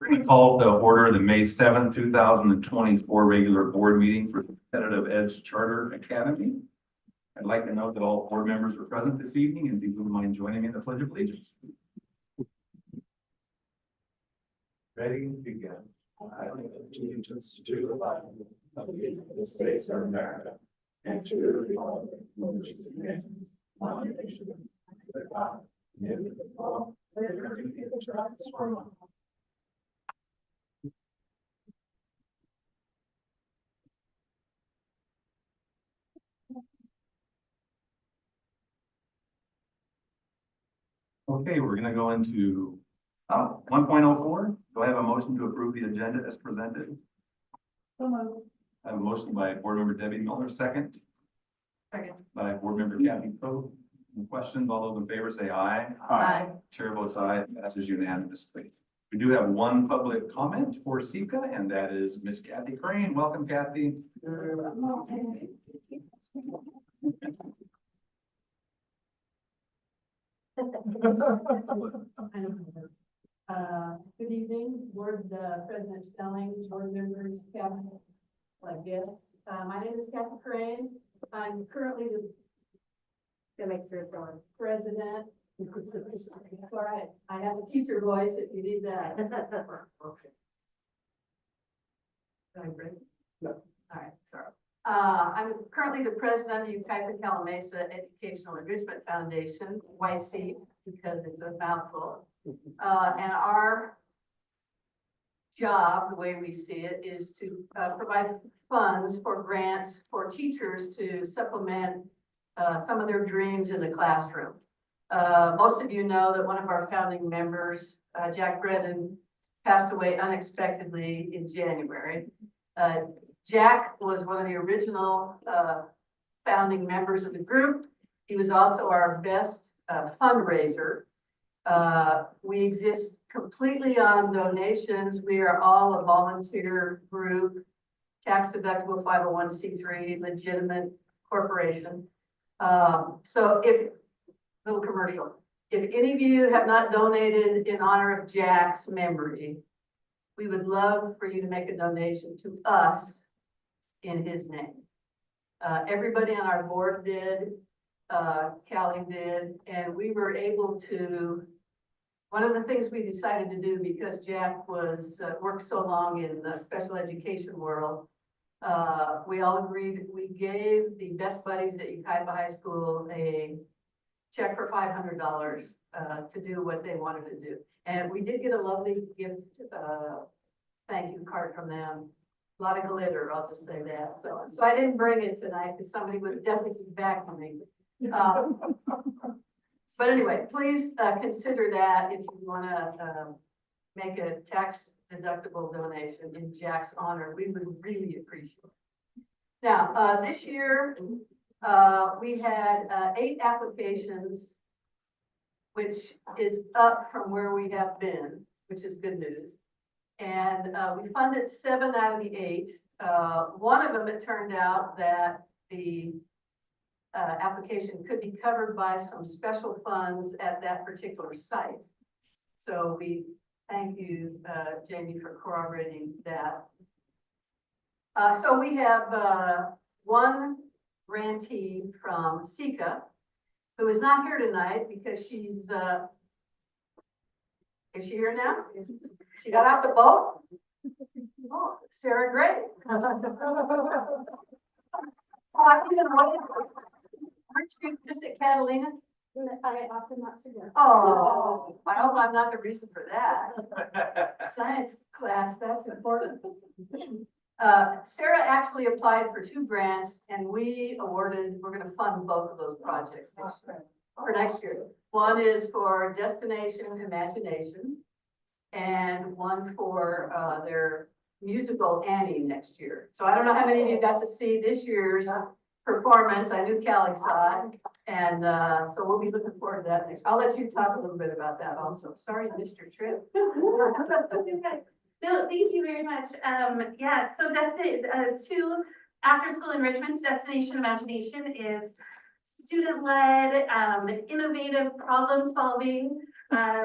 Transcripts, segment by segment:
We're going to call to order the May 7th, 2024 regular board meeting for the Competitive Edge Charter Academy. I'd like to note that all board members are present this evening, and if you wouldn't mind joining me in the Pledge of Allegiance. Ready to begin. I pledge allegiance to the flag of the United States of America and to the republic for which it stands, one nation, under God, indivisible, with liberty and justice for all. Okay, we're going to go into 1.04. Do I have a motion to approve the agenda as presented? I have a motion by Board Member Debbie Miller, second. Second. By Board Member Kathy Poe. Any questions? All those in favor say aye. Aye. Chair votes aye, passes unanimously. We do have one public comment for CECA, and that is Miss Kathy Crane. Welcome, Kathy. Good evening, Board President Stelling, board members, cabinet, guests. My name is Kathy Crane. I'm currently the president. All right, I have a teacher voice if you need that. Okay. No. All right, sorry. I'm currently the president of the Yucaipa Mesa Educational Enrichment Foundation, YC, because it's a mouthful. And our job, the way we see it, is to provide funds for grants for teachers to supplement some of their dreams in the classroom. Most of you know that one of our founding members, Jack Brennan, passed away unexpectedly in January. Jack was one of the original founding members of the group. He was also our best fundraiser. We exist completely on donations. We are all a volunteer group, tax deductible 501c3, legitimate corporation. So little commercial, if any of you have not donated in honor of Jack's memory, we would love for you to make a donation to us in his name. Everybody on our board did, Callie did, and we were able to, one of the things we decided to do, because Jack was worked so long in the special education world, we all agreed we gave the best buddies at Yucaipa High School a check for $500 to do what they wanted to do. And we did get a lovely gift, thank you card from them. A lot of glitter, I'll just say that. So I didn't bring it tonight because somebody would definitely be back on me. But anyway, please consider that if you want to make a tax deductible donation in Jack's honor. We would really appreciate it. Now, this year, we had 8 applications, which is up from where we have been, which is good news. And we funded 7 out of the 8. One of them, it turned out that the application could be covered by some special funds at that particular site. So we thank you, Jamie, for corroborating that. So we have one grantee from CECA, who is not here tonight because she's, is she here now? She got out the boat? Oh, Sarah Gray. Aren't you visit Catalina? I opted not to go. Oh, I hope I'm not the reason for that. Science class, that's important. Sarah actually applied for 2 grants and we're going to fund both of those projects for next year. One is for Destination Imagination and one for their musical Annie next year. So I don't know how many of you got to see this year's performance. I knew Callie saw it. And so we'll be looking forward to that next. I'll let you talk a little bit about that also. Sorry I missed your trip. No, thank you very much. Yeah, so two after-school enrichments. Destination Imagination is student-led, innovative problem-solving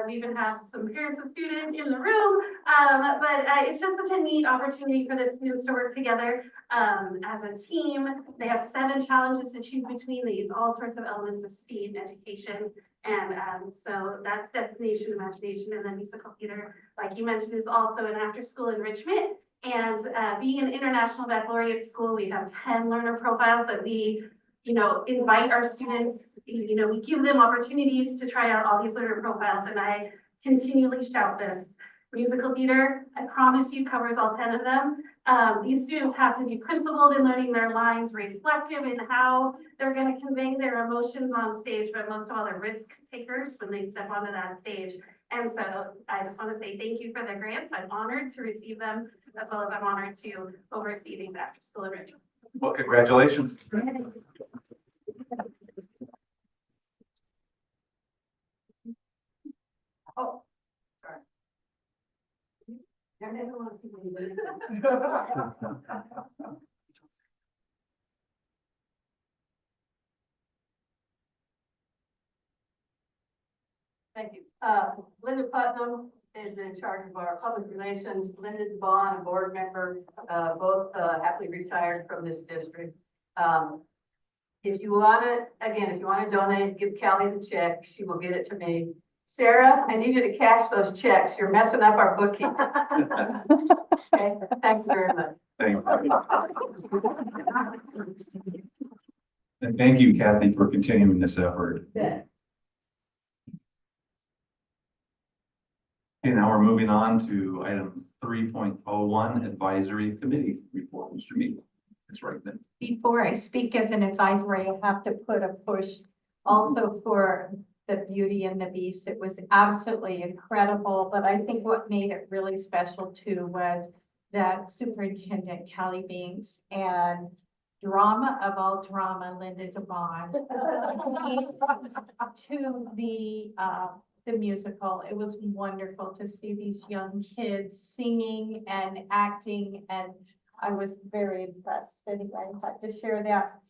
We even have some parents of students in the room. But it's just such a neat opportunity for the students to work together as a team. They have 7 challenges to choose between. They use all sorts of elements of STEAM education. And so that's destination, imagination, and then musical theater, like you mentioned, is also an after-school enrichment. And being an international baccalaureate school, we have 10 learner profiles that we invite our students, we give them opportunities to try out all these learner profiles, and I continually shout this. Musical theater, I promise you, covers all 10 of them. These students have to be principled in learning their lines, reflective in how they're going to convey their emotions on stage, but most of all, they're risk takers when they step onto that stage. And so I just want to say thank you for the grants. I'm honored to receive them, as well as I'm honored to oversee these after-school enrichments. Well, congratulations. Oh, sorry. I never want to see anybody. Thank you. Linda Putnam is in charge of our public relations. Linda Devon, a board member, both happily retired from this district. If you want to, again, if you want to donate, give Callie the check. She will get it to me. Sarah, I need you to cash those checks. You're messing up our bookkeeping. Okay, thank you very much. Thank you. And thank you, Kathy, for continuing this effort. Yeah. Okay, now we're moving on to item 3.01, advisory committee report. Mr. Meeks. That's right then. Before I speak as an advisory, I have to put a push also for the Beauty and the Beast. It was absolutely incredible, but I think what made it really special too was that Superintendent Kelly Binks and drama of all drama, Linda Devon, to the musical. It was wonderful to see these young kids singing and acting, and I was very impressed. Anyway, I had to share that.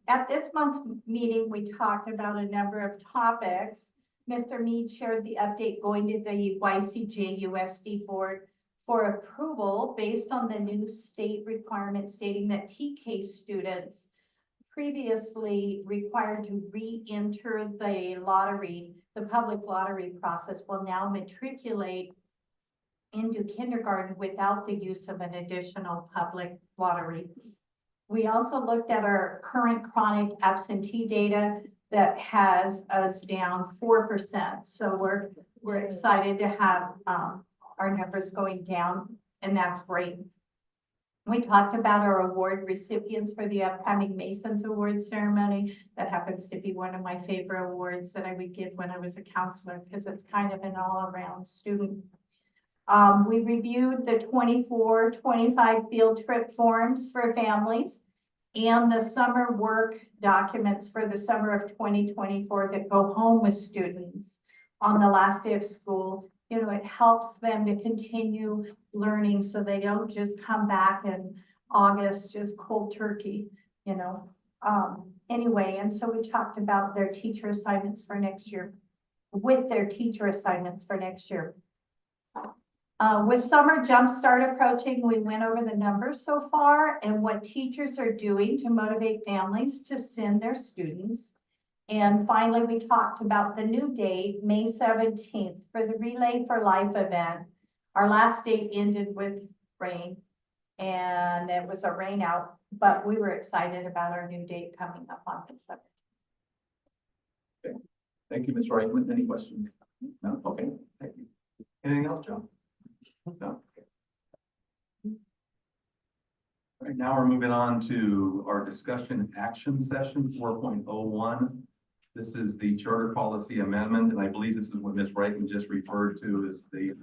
At this month's meeting, we talked about a number of topics. Mr. Mead shared the update going to the YCJUSD board for approval based on the new state requirement stating that TK students previously required to re-enter the lottery, the public lottery process, will now matriculate into kindergarten without the use of an additional public lottery. We also looked at our current chronic absentee data that has us down 4%. So we're excited to have our numbers going down, and that's great. We talked about our award recipients for the upcoming Masons Award ceremony. That happens to be one of my favorite awards that I would give when I was a counselor, because it's kind of an all-around student. We reviewed the 24-25 field trip forms for families and the summer work documents for the summer of 2024 that go home with students on the last day of school. You know, it helps them to continue learning so they don't just come back in August, just cold turkey, you know. Anyway, and so we talked about their teacher assignments for next year, with their teacher assignments for next year. With Summer Jumpstart approaching, we went over the numbers so far and what teachers are doing to motivate families to send their students. And finally, we talked about the new date, May 17th, for the Relay for Life event. Our last date ended with rain, and it was a rain out, but we were excited about our new date coming up on the 17th. Okay. Thank you, Ms. Reitman. Any questions? No? Okay. Thank you. Anything else, John? No. Okay. All right, now we're moving on to our discussion action session 4.01. This is the charter policy amendment, and I believe this is what Ms. Reitman just referred to as the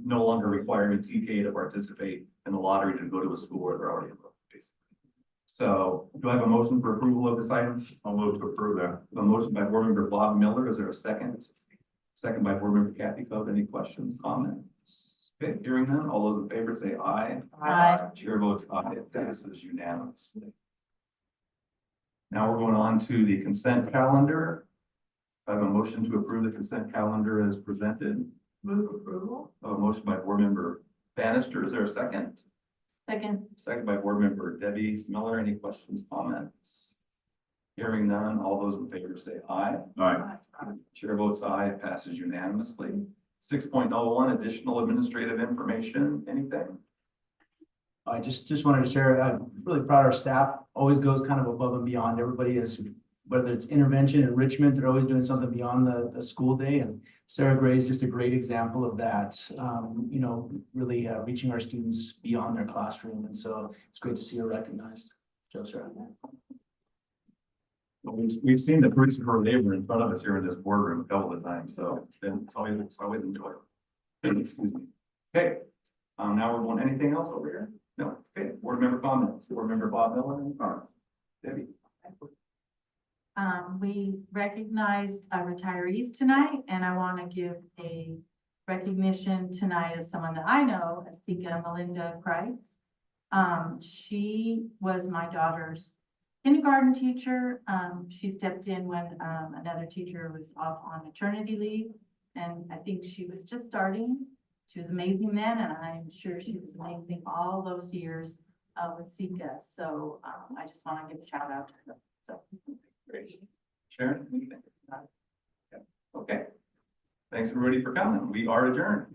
no longer requiring a TK to participate in the lottery to go to a school where they're already enrolled, basically. So do I have a motion for approval of this item? I'll move to approve that. A motion by board member Bob Miller. Is there a second? Second by board member Kathy Coe. Any questions, comments? Okay, hearing none. All those in favor say aye. Aye. Chair votes aye. It passes unanimously. Now we're going on to the consent calendar. I have a motion to approve the consent calendar as presented. Move approval. A motion by board member Bannister. Is there a second? Second. Second by board member Debbie Miller. Any questions, comments? Hearing none, all those in favor say aye. Aye. Chair votes aye, it passes unanimously. 6.01, additional administrative information, anything? I just wanted to share, I'm really proud of our staff, always goes kind of above and beyond. Everybody is, whether it's intervention, enrichment, they're always doing something beyond the school day. And Sarah Gray is just a great example of that, you know, really reaching our students beyond their classroom. And so it's great to see her recognized. Joe, Sarah. We've seen the fruits of her labor in front of us here in this boardroom a couple of times, so it's always enjoyable. Excuse me. Okay, now we want anything else over here? No. Okay, board member comments. Board member Bob Miller and Debbie. We recognized our retirees tonight, and I want to give a recognition tonight of someone that I know at CECA, Melinda Price. She was my daughter's kindergarten teacher. She stepped in when another teacher was off on maternity leave, and I think she was just starting. She was amazing then, and I'm sure she was amazing all those years with CECA. So I just want to give a shout out to her. So. Great. Sharon, anything? Yeah. Okay. Thanks everybody for coming. We are adjourned.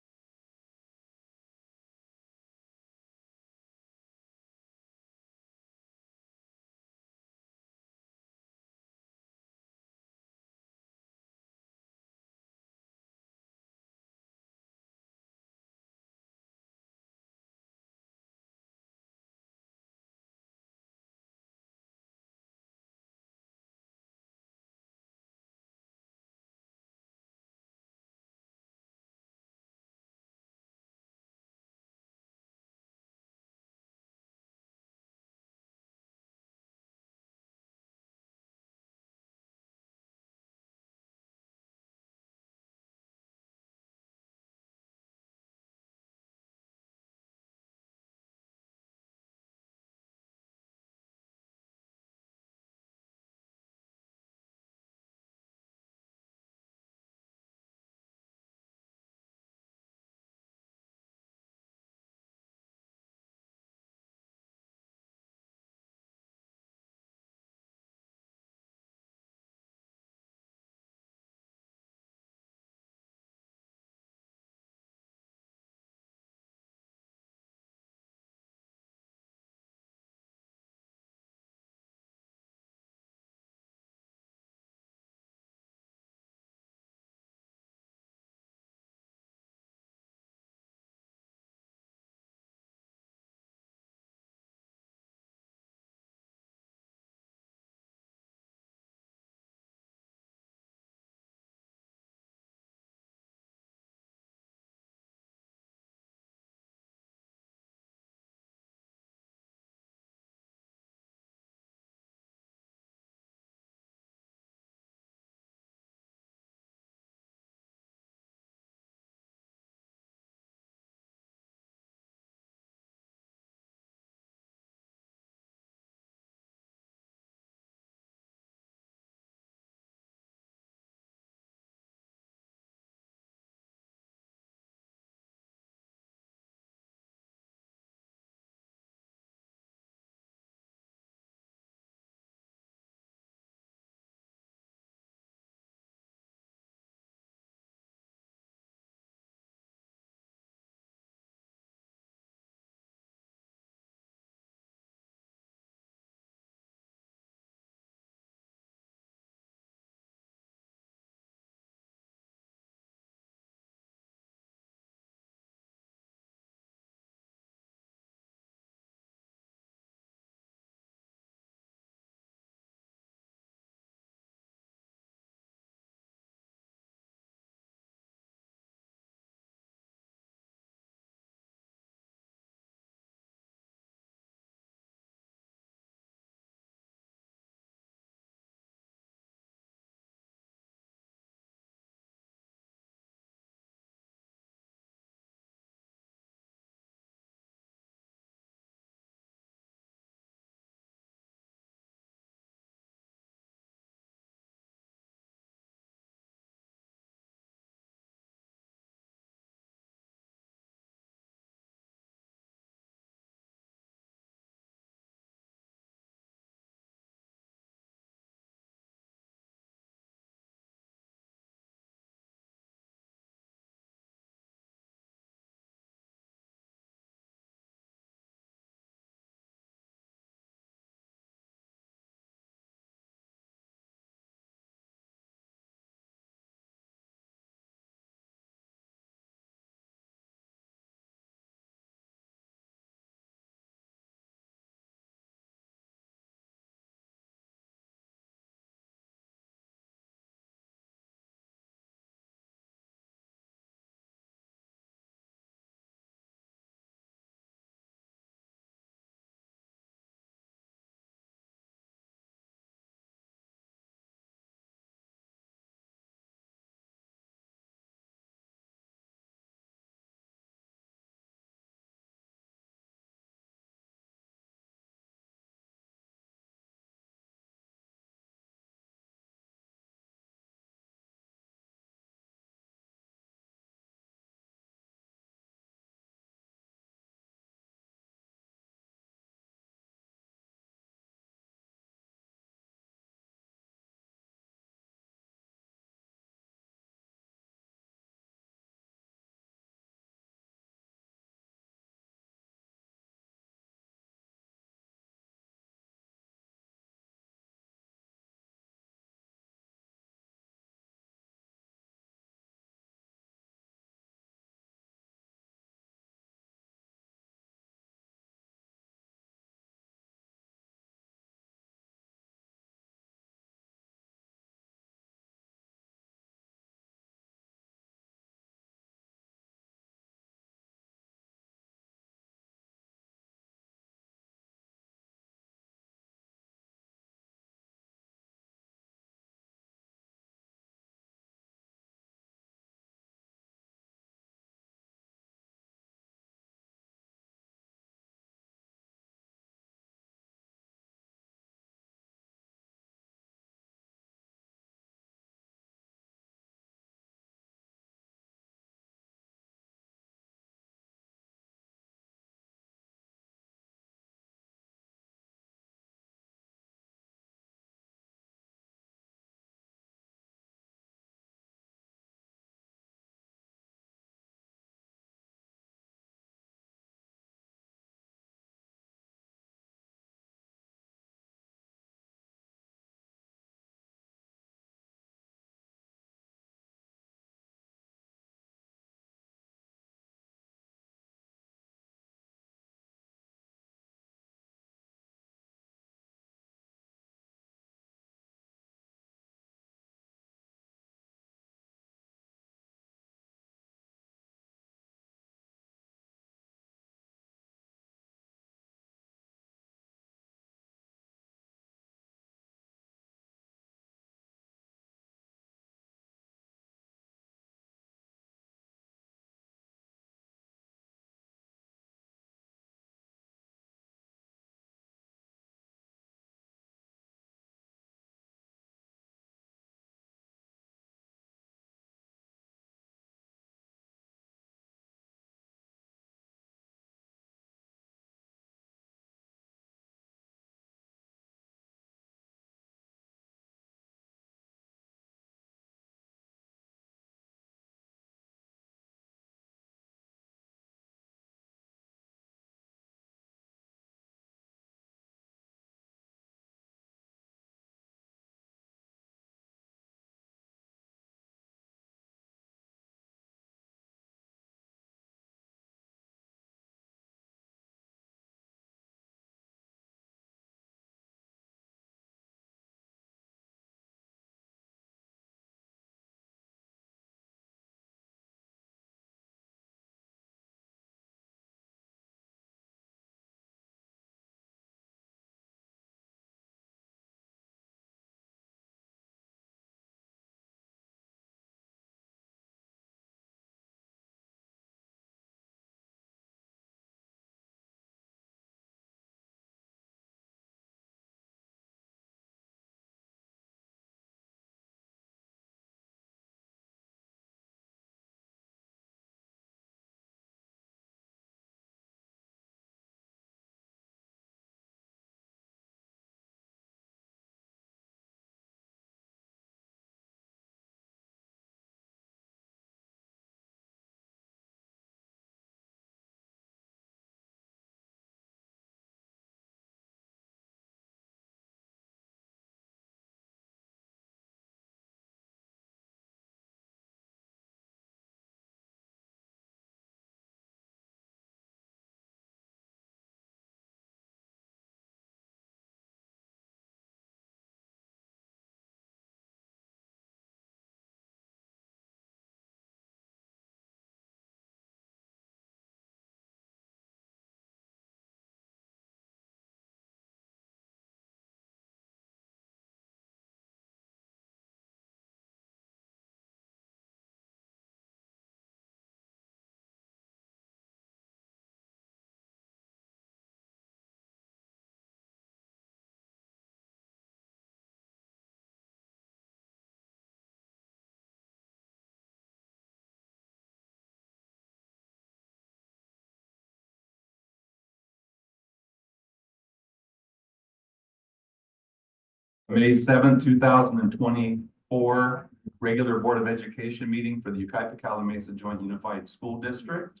May 7th, 2024, regular Board of Education meeting for the Yucaipa-Calimesa Joint Unified School District.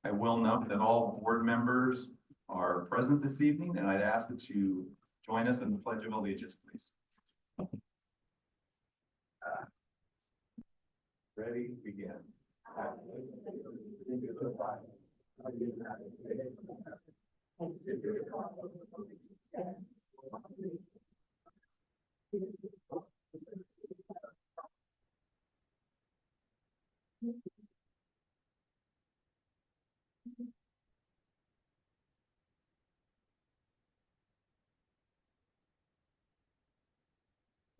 I will note that all board members are present this evening, and I'd ask that you join us in the Pledge of Allegiance, please. Ready, begin.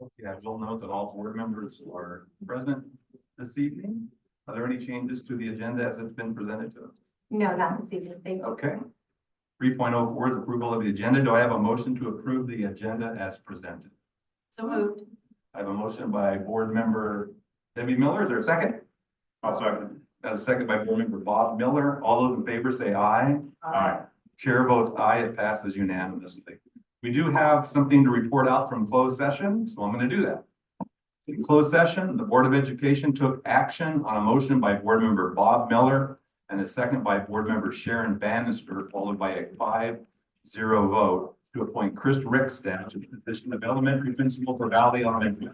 Okay, I will note that all board members are present this evening. Are there any changes to the agenda as it's been presented to us? No, not this evening, thank you. Okay. 3.04 is approval of the agenda. Do I have a motion to approve the agenda as presented? So moved. I have a motion by board member Debbie Miller. Is there a second? I'll second. A second by board member Bob Miller. All those in favor say aye. Aye. Chair votes aye. It passes unanimously. We do have something to report out from closed session, so I'm going to do that. In closed session, the Board of Education took action on a motion by board member Bob Miller and a second by board member Sharon Bannister, followed by a 5-0 vote to appoint Chris Rickstaff to the position of elementary principal for Valley Elementary.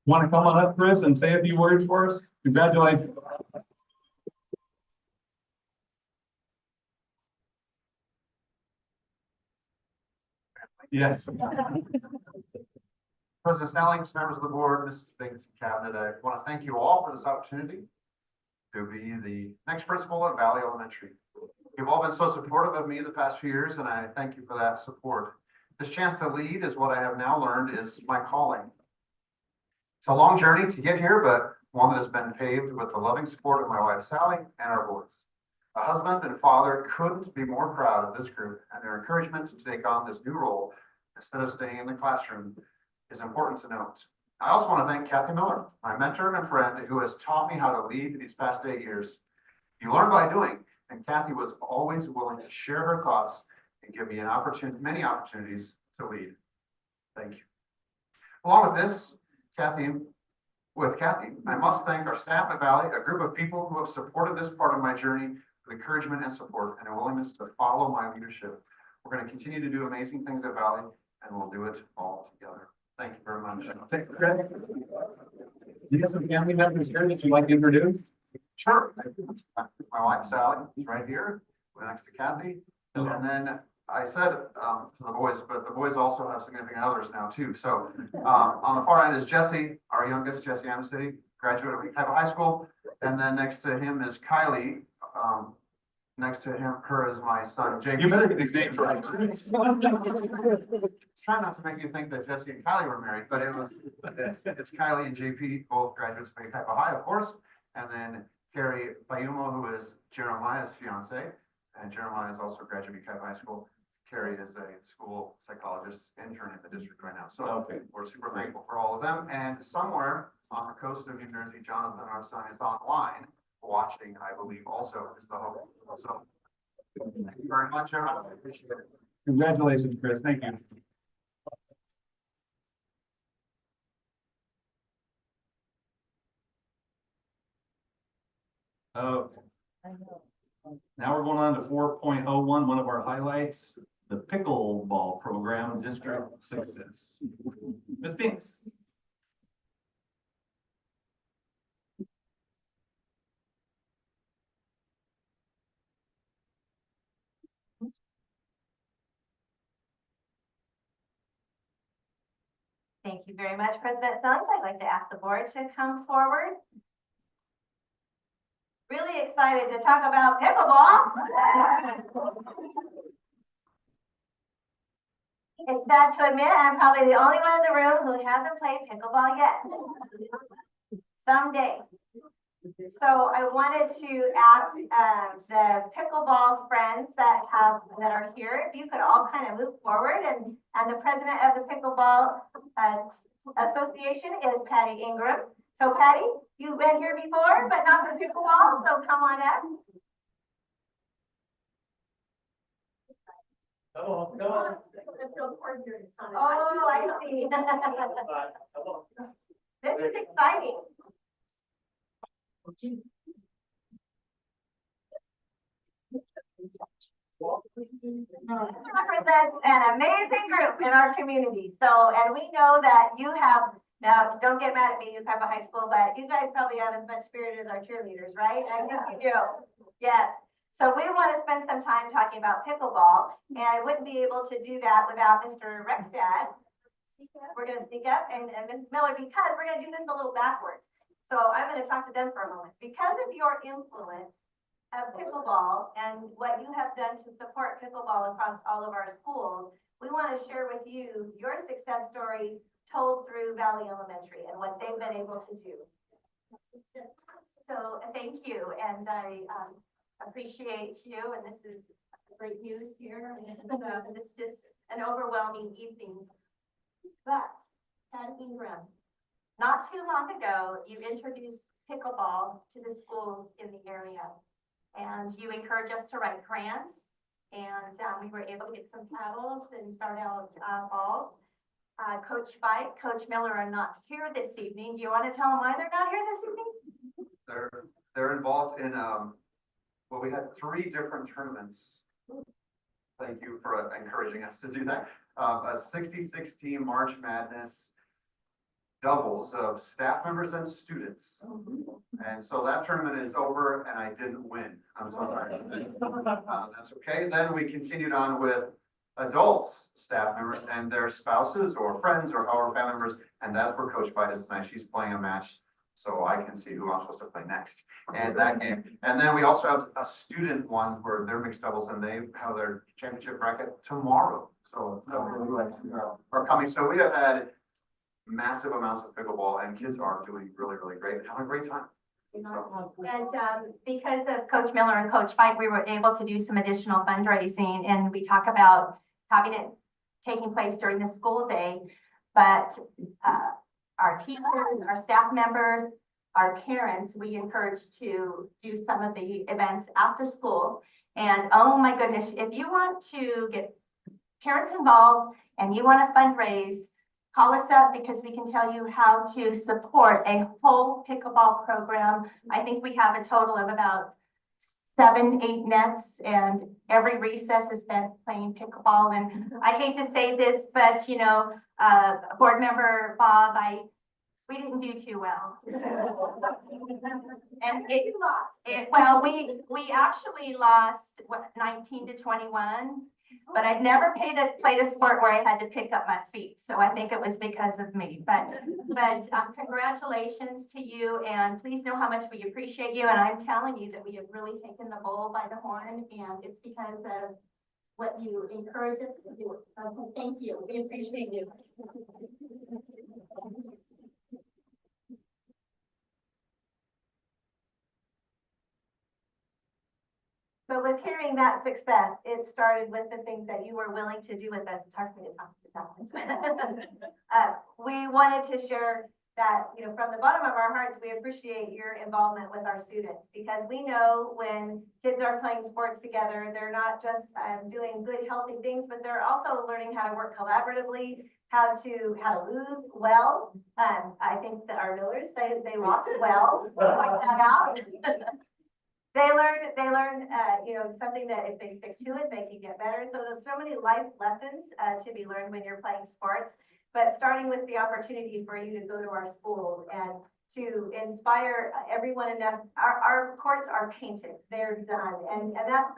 Want to come on up, Chris, and say a few words for us? Congratulations. Yes. President Snellings, members of the board, Mrs. Biggins and cabinet, I want to thank you all for this opportunity to be the next principal at Valley Elementary. You've all been so supportive of me the past few years, and I thank you for that support. This chance to lead is what I have now learned is my calling. It's a long journey to get here, but one that has been paved with the loving support of my wife, Sally, and our boys. A husband and father couldn't be more proud of this group, and their encouragement to take on this new role instead of staying in the classroom is important to note. I also want to thank Kathy Miller, my mentor and friend, who has taught me how to lead these past 8 years. You learn by doing, and Kathy was always willing to share her thoughts and give me many opportunities to lead. Thank you. Along with this, Kathy, I must thank our staff at Valley, a group of people who have supported this part of my journey with encouragement and support and a willingness to follow my leadership. We're going to continue to do amazing things at Valley, and we'll do it all together. Thank you very much. Thank you, Chris. Do you have some family members here that you'd like to introduce? Sure. My wife, Sally, is right here, next to Kathy. Hello. And then I said to the boys, but the boys also have significant others now too. So on the far end is Jesse, our youngest, Jesse Amnesty, graduate of Yucaipa High School. And then next to him is Kylie. Next to her is my son, JP. You better get these names right. Try not to make you think that Jesse and Kylie were married, but it's Kylie and JP, both graduates of Yucaipa High, of course. And then Carrie Bayumo, who is Jeremiah's fiance. And Jeremiah is also a graduate of Yucaipa High School. Carrie is a school psychologist intern in the district right now. So Okay. We're super thankful for all of them. And somewhere on the coast of New Jersey, Jonathan, our son, is online watching, I believe, also is the hope. So thank you very much, everyone. I appreciate it. Congratulations, Chris. Thank you. Okay. Now we're going on to 4.01, one of our highlights, the pickleball program district success. Ms. Binks. Thank you very much, President Snellings. I'd like to ask the board to come forward. Really excited to talk about pickleball. It's sad to admit I'm probably the only one in the room who hasn't played pickleball yet. Someday. So I wanted to ask the pickleball friends that are here, if you could all kind of move forward, and the president of the pickleball association is Patty Ingram. So Patty, you've been here before, but not for pickleball, so come on up. Come on, come on. Oh, I see. This is exciting. This represents an amazing group in our community. So, and we know that you have, now, don't get mad at me, you have a high school, but you guys probably have as much spirit as our cheerleaders, right? I think you do. Yes. So we want to spend some time talking about pickleball, and I wouldn't be able to do that without Mr. Rexdad. We're going to sneak up and Mrs. Miller, because we're going to do this a little backwards. So I'm going to talk to them for a moment. Because of your influence of pickleball and what you have done to support pickleball across all of our schools, we want to share with you your success story told through Valley Elementary and what they've been able to do. So thank you, and I appreciate you, and this is great news here, and it's just an overwhelming evening. But, Ted Ingram, not too long ago, you introduced pickleball to the schools in the area. And you encouraged us to write grants, and we were able to get some paddles and start out balls. Coach Fight, Coach Miller are not here this evening. Do you want to tell them why they're not here this evening? They're involved in, well, we had 3 different tournaments. Thank you for encouraging us to do that. A 66 team March Madness doubles of staff members and students. And so that tournament is over and I didn't win. I'm so sorry. That's okay. Then we continued on with adults, staff members and their spouses or friends or our family members. And that's where Coach Bite is tonight. She's playing a match so I can see who I'm supposed to play next and that game. And then we also have a student one where they're mixed doubles and they have their championship bracket tomorrow. So are coming. So we have had massive amounts of pickleball and kids are doing really, really great and having a great time. And because of Coach Miller and Coach Fight, we were able to do some additional fundraising, and we talk about having it taking place during the school day. But our teachers, our staff members, our parents, we encourage to do some of the events after school. And oh my goodness, if you want to get parents involved and you want to fundraise, call us up because we can tell you how to support a whole pickleball program. I think we have a total of about 7, 8 nets, and every recess is spent playing pickleball. And I hate to say this, but you know, board member Bob, we didn't do too well. And well, we actually lost what, 19-21. But I'd never played a sport where I had to pick up my feet. So I think it was because of me. But congratulations to you. And please know how much we appreciate you. And I'm telling you that we have really taken the bull by the horn. And it's because of what you encourage us to do. Thank you. We appreciate you. So with hearing that success, it started with the things that you were willing to do with us. It's hard for me to talk. We wanted to share that, you know, from the bottom of our hearts, we appreciate your involvement with our students, because we know when kids are playing sports together, they're not just doing good, healthy things, but they're also learning how to work collaboratively, how to lose well. I think that our Millers, they lost well. Point that out. They learn, you know, something that if they stick to it, they can get better. So there's so many life lessons to be learned when you're playing sports, but starting with the opportunity for you to go to our schools and to inspire everyone enough. Our courts are painted, they're done. And that's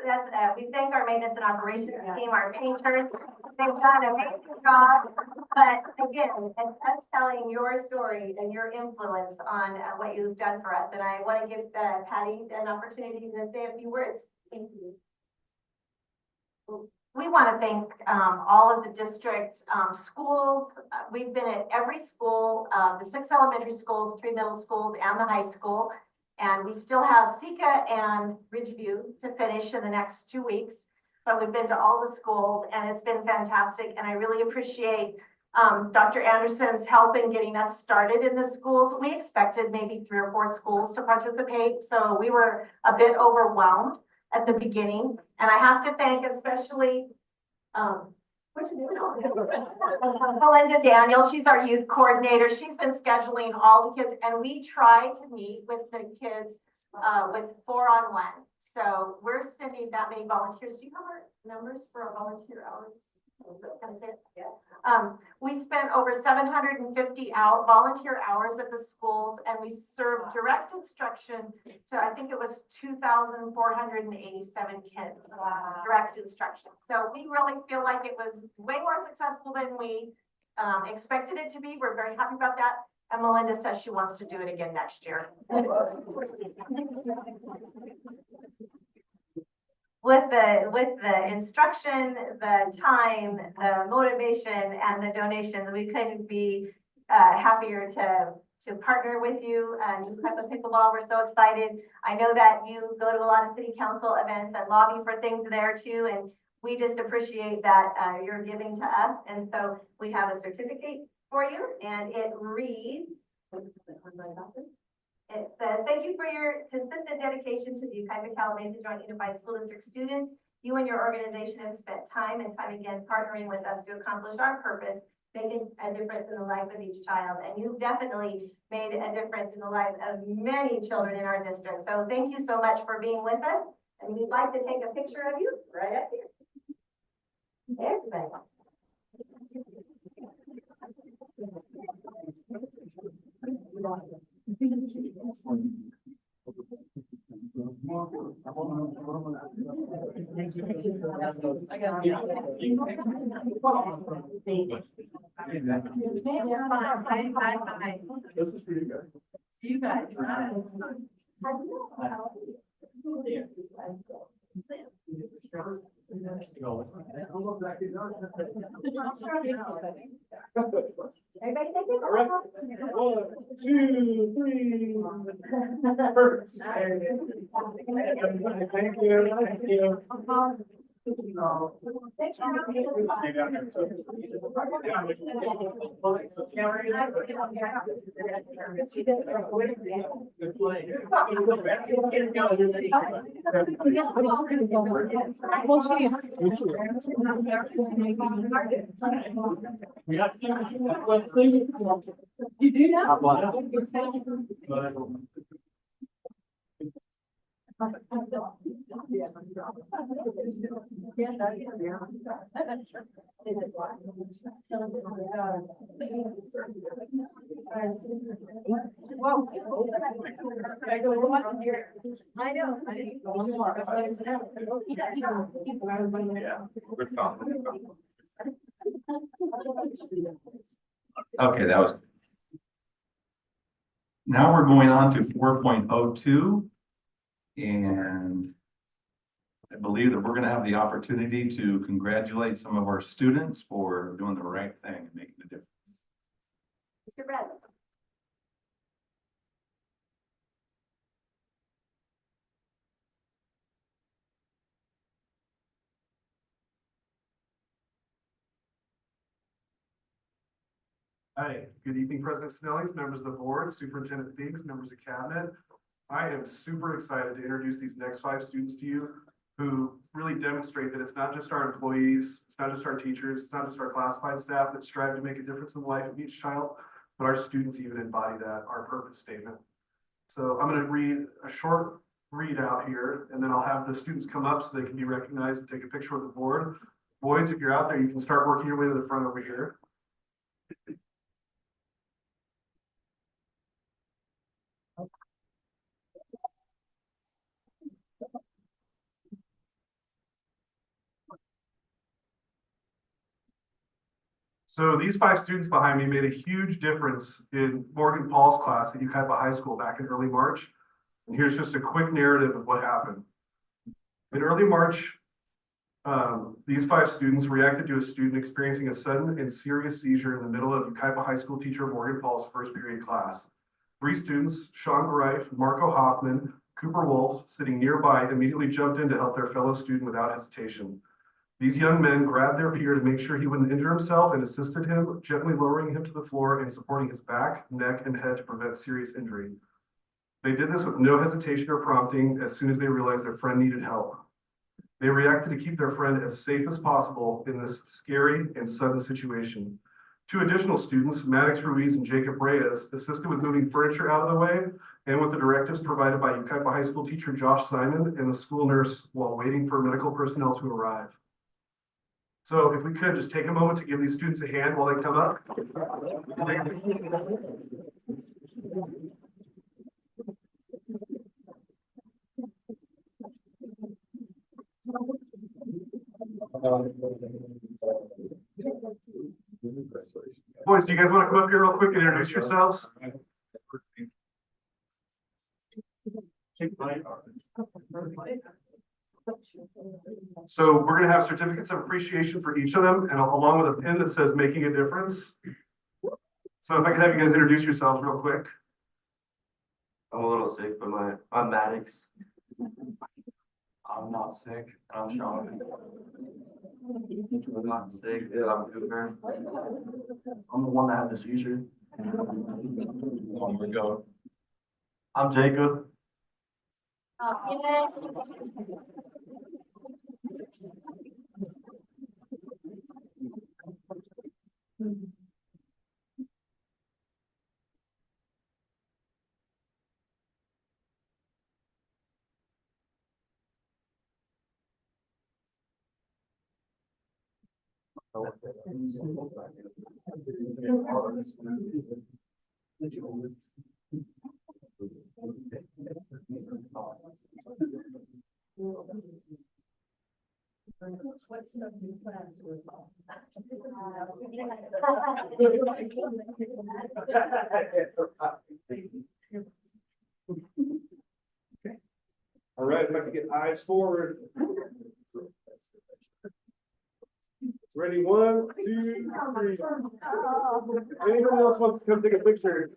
we thank our maintenance and operations team, our painters. They've done an amazing job. But again, it's us telling your story and your influence on what you've done for us. And I want to give Patty an opportunity to say a few words. Thank you. We want to thank all of the district schools. We've been at every school, the 6 elementary schools, 3 middle schools, and the high school. And we still have CECA and Ridgeview to finish in the next 2 weeks. But we've been to all the schools, and it's been fantastic. And I really appreciate Dr. Anderson's help in getting us started in the schools. We expected maybe 3 or 4 schools to participate, so we were a bit overwhelmed at the beginning. And I have to thank especially What you doing? Melinda Daniel, she's our youth coordinator. She's been scheduling all the kids, and we try to meet with the kids with 4-on-1. So we're sending that many volunteers. Do you have our numbers for our volunteer hours? Can I say it? Yeah. We spent over 750 volunteer hours at the schools, and we served direct instruction to, I think it was 2,487 kids. Direct instruction. So we really feel like it was way more successful than we expected it to be. We're very happy about that. And Melinda says she wants to do it again next year. With the instruction, the time, the motivation, and the donations, we couldn't be happier to partner with you and Yucaipa Pickleball. We're so excited. I know that you go to a lot of city council events and lobby for things there too, and we just appreciate that you're giving to us. And so we have a certificate for you, and it reads. It says, thank you for your consistent dedication to the Yucaipa Calamasa Joint Unified School District students. You and your organization have spent time and time again partnering with us to accomplish our purpose, making a difference in the life of each child. And you've definitely made a difference in the lives of many children in our district. So thank you so much for being with us. And we'd like to take a picture of you right up here. Everybody. This is for you guys. See you guys. Everybody take it. All right. 1, 2, 3. Perfect. Thank you. Thank you. You do now? I know. Okay, that was. Now we're going on to 4.02. And I believe that we're going to have the opportunity to congratulate some of our students for doing the right thing and making a difference. Mr. Brett. Hi, good evening, President Snellings, members of the board, Superintendent Biggs, members of cabinet. I am super excited to introduce these next 5 students to you who really demonstrate that it's not just our employees, it's not just our teachers, it's not just our classified staff that strive to make a difference in the life of each child, but our students even embody that, our purpose statement. So I'm going to read a short readout here, and then I'll have the students come up so they can be recognized and take a picture with the board. Boys, if you're out there, you can start working your way to the front over here. So these 5 students behind me made a huge difference in Morgan Paul's class at Yucaipa High School back in early March. And here's just a quick narrative of what happened. In early March, these 5 students reacted to a student experiencing a sudden and serious seizure in the middle of Yucaipa High School teacher Morgan Paul's first period class. 3 students, Sean Greif, Marco Hoffman, Cooper Wolf, sitting nearby, immediately jumped in to help their fellow student without hesitation. These young men grabbed their peer to make sure he wouldn't injure himself and assisted him, gently lowering him to the floor and supporting his back, neck, and head to prevent serious injury. They did this with no hesitation or prompting as soon as they realized their friend needed help. They reacted to keep their friend as safe as possible in this scary and sudden situation. Two additional students, Maddox Ruiz and Jacob Reyes, assisted with moving furniture out of the way and with the directives provided by Yucaipa High School teacher Josh Simon and the school nurse while waiting for medical personnel to arrive. So if we could just take a moment to give these students a hand while they come up. Boys, do you guys want to come up here real quick and introduce yourselves? So we're going to have certificates of appreciation for each of them and along with a pin that says making a difference. So if I could have you guys introduce yourselves real quick. I'm a little sick, but I'm Maddox. I'm not sick. I'm Sean. I'm not sick. Yeah, I'm Cooper. I'm the one that had the seizure. On we go. I'm Jacob. All right, if I could get eyes forward. Ready, 1, 2, 3. Anyone else wants to come take a picture?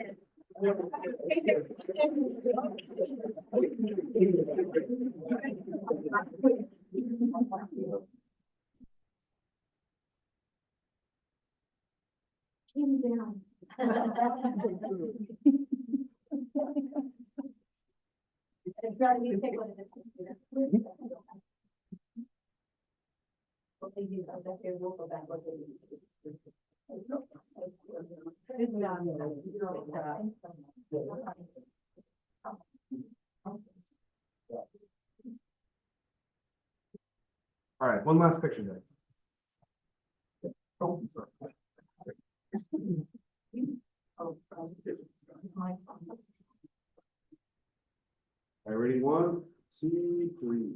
All right, one last picture then. All right, ready, 1, 2, 3.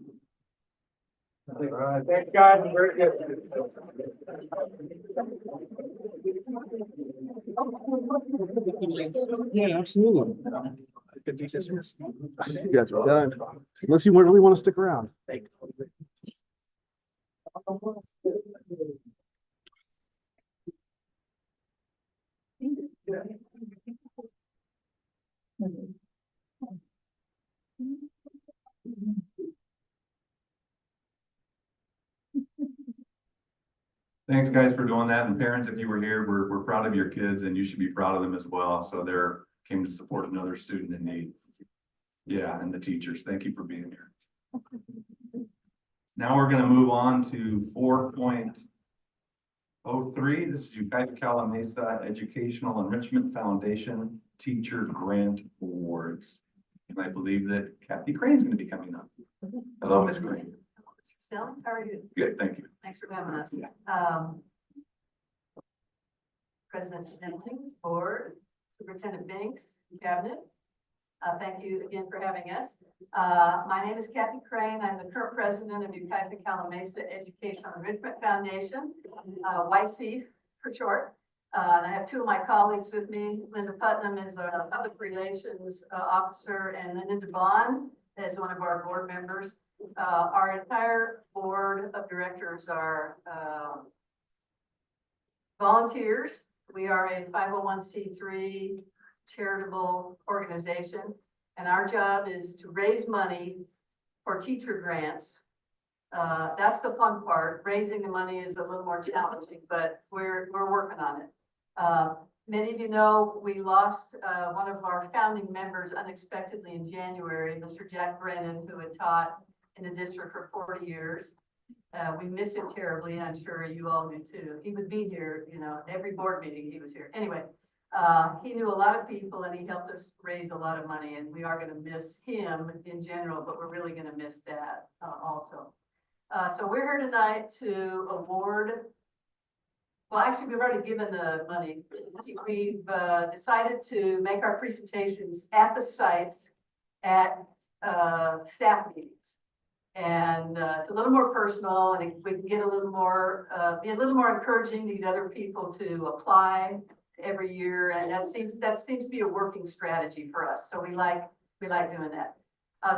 All right, thanks, guys. Very good. Yeah, absolutely. You guys are done. Unless you really want to stick around. Thanks, guys, for doing that. And parents, if you were here, we're proud of your kids and you should be proud of them as well. So they're came to support another student in need. Yeah, and the teachers, thank you for being here. Now we're going to move on to 4.03. This is Yucaipa Mesa Educational Enrichment Foundation Teacher Grant Awards. And I believe that Kathy Crane's going to be coming up. Hello, Miss Crane. Sally, how are you? Good, thank you. Thanks for having us. President Snellings, Board, Superintendent Banks, Cabinet. Thank you again for having us. My name is Kathy Crane. I'm the current president of Yucaipa Mesa Educational Enrichment Foundation, YCJUSD for short. And I have two of my colleagues with me. Linda Putnam is our public relations officer, and Linda Bond is one of our board members. Our entire board of directors are volunteers. We are a 501c3 charitable organization, and our job is to raise money for teacher grants. That's the fun part. Raising the money is a little more challenging, but we're working on it. Many of you know we lost one of our founding members unexpectedly in January, Mr. Jack Brennan, who had taught in the district for 40 years. We miss him terribly. I'm sure you all do too. He would be here, you know, every board meeting he was here. Anyway, he knew a lot of people and he helped us raise a lot of money, and we are going to miss him in general, but we're really going to miss Dad also. So we're here tonight to award. Well, actually, we've already given the money. We've decided to make our presentations at the sites at staff meetings. And it's a little more personal, and we can get a little more, be a little more encouraging to get other people to apply every year. And that seems to be a working strategy for us. So we like doing that.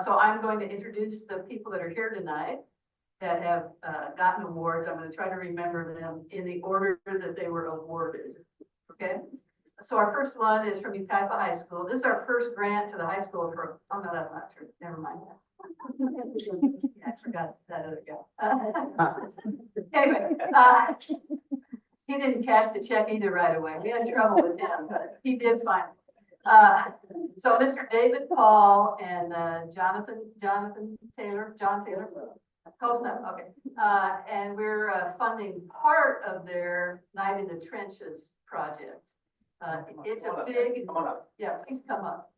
So I'm going to introduce the people that are here tonight that have gotten awards. I'm going to try to remember them in the order that they were awarded. Okay. So our first one is from Yucaipa High School. This is our first grant to the high school for, oh no, that's not true. Never mind. Yeah, I forgot that other guy. Anyway, he didn't cash the check either right away. We had trouble with him, but he did finally. So Mr. David Paul and John Taylor, close enough, okay. And we're funding part of their Night in the Trenches project. It's a big, yeah, please come up.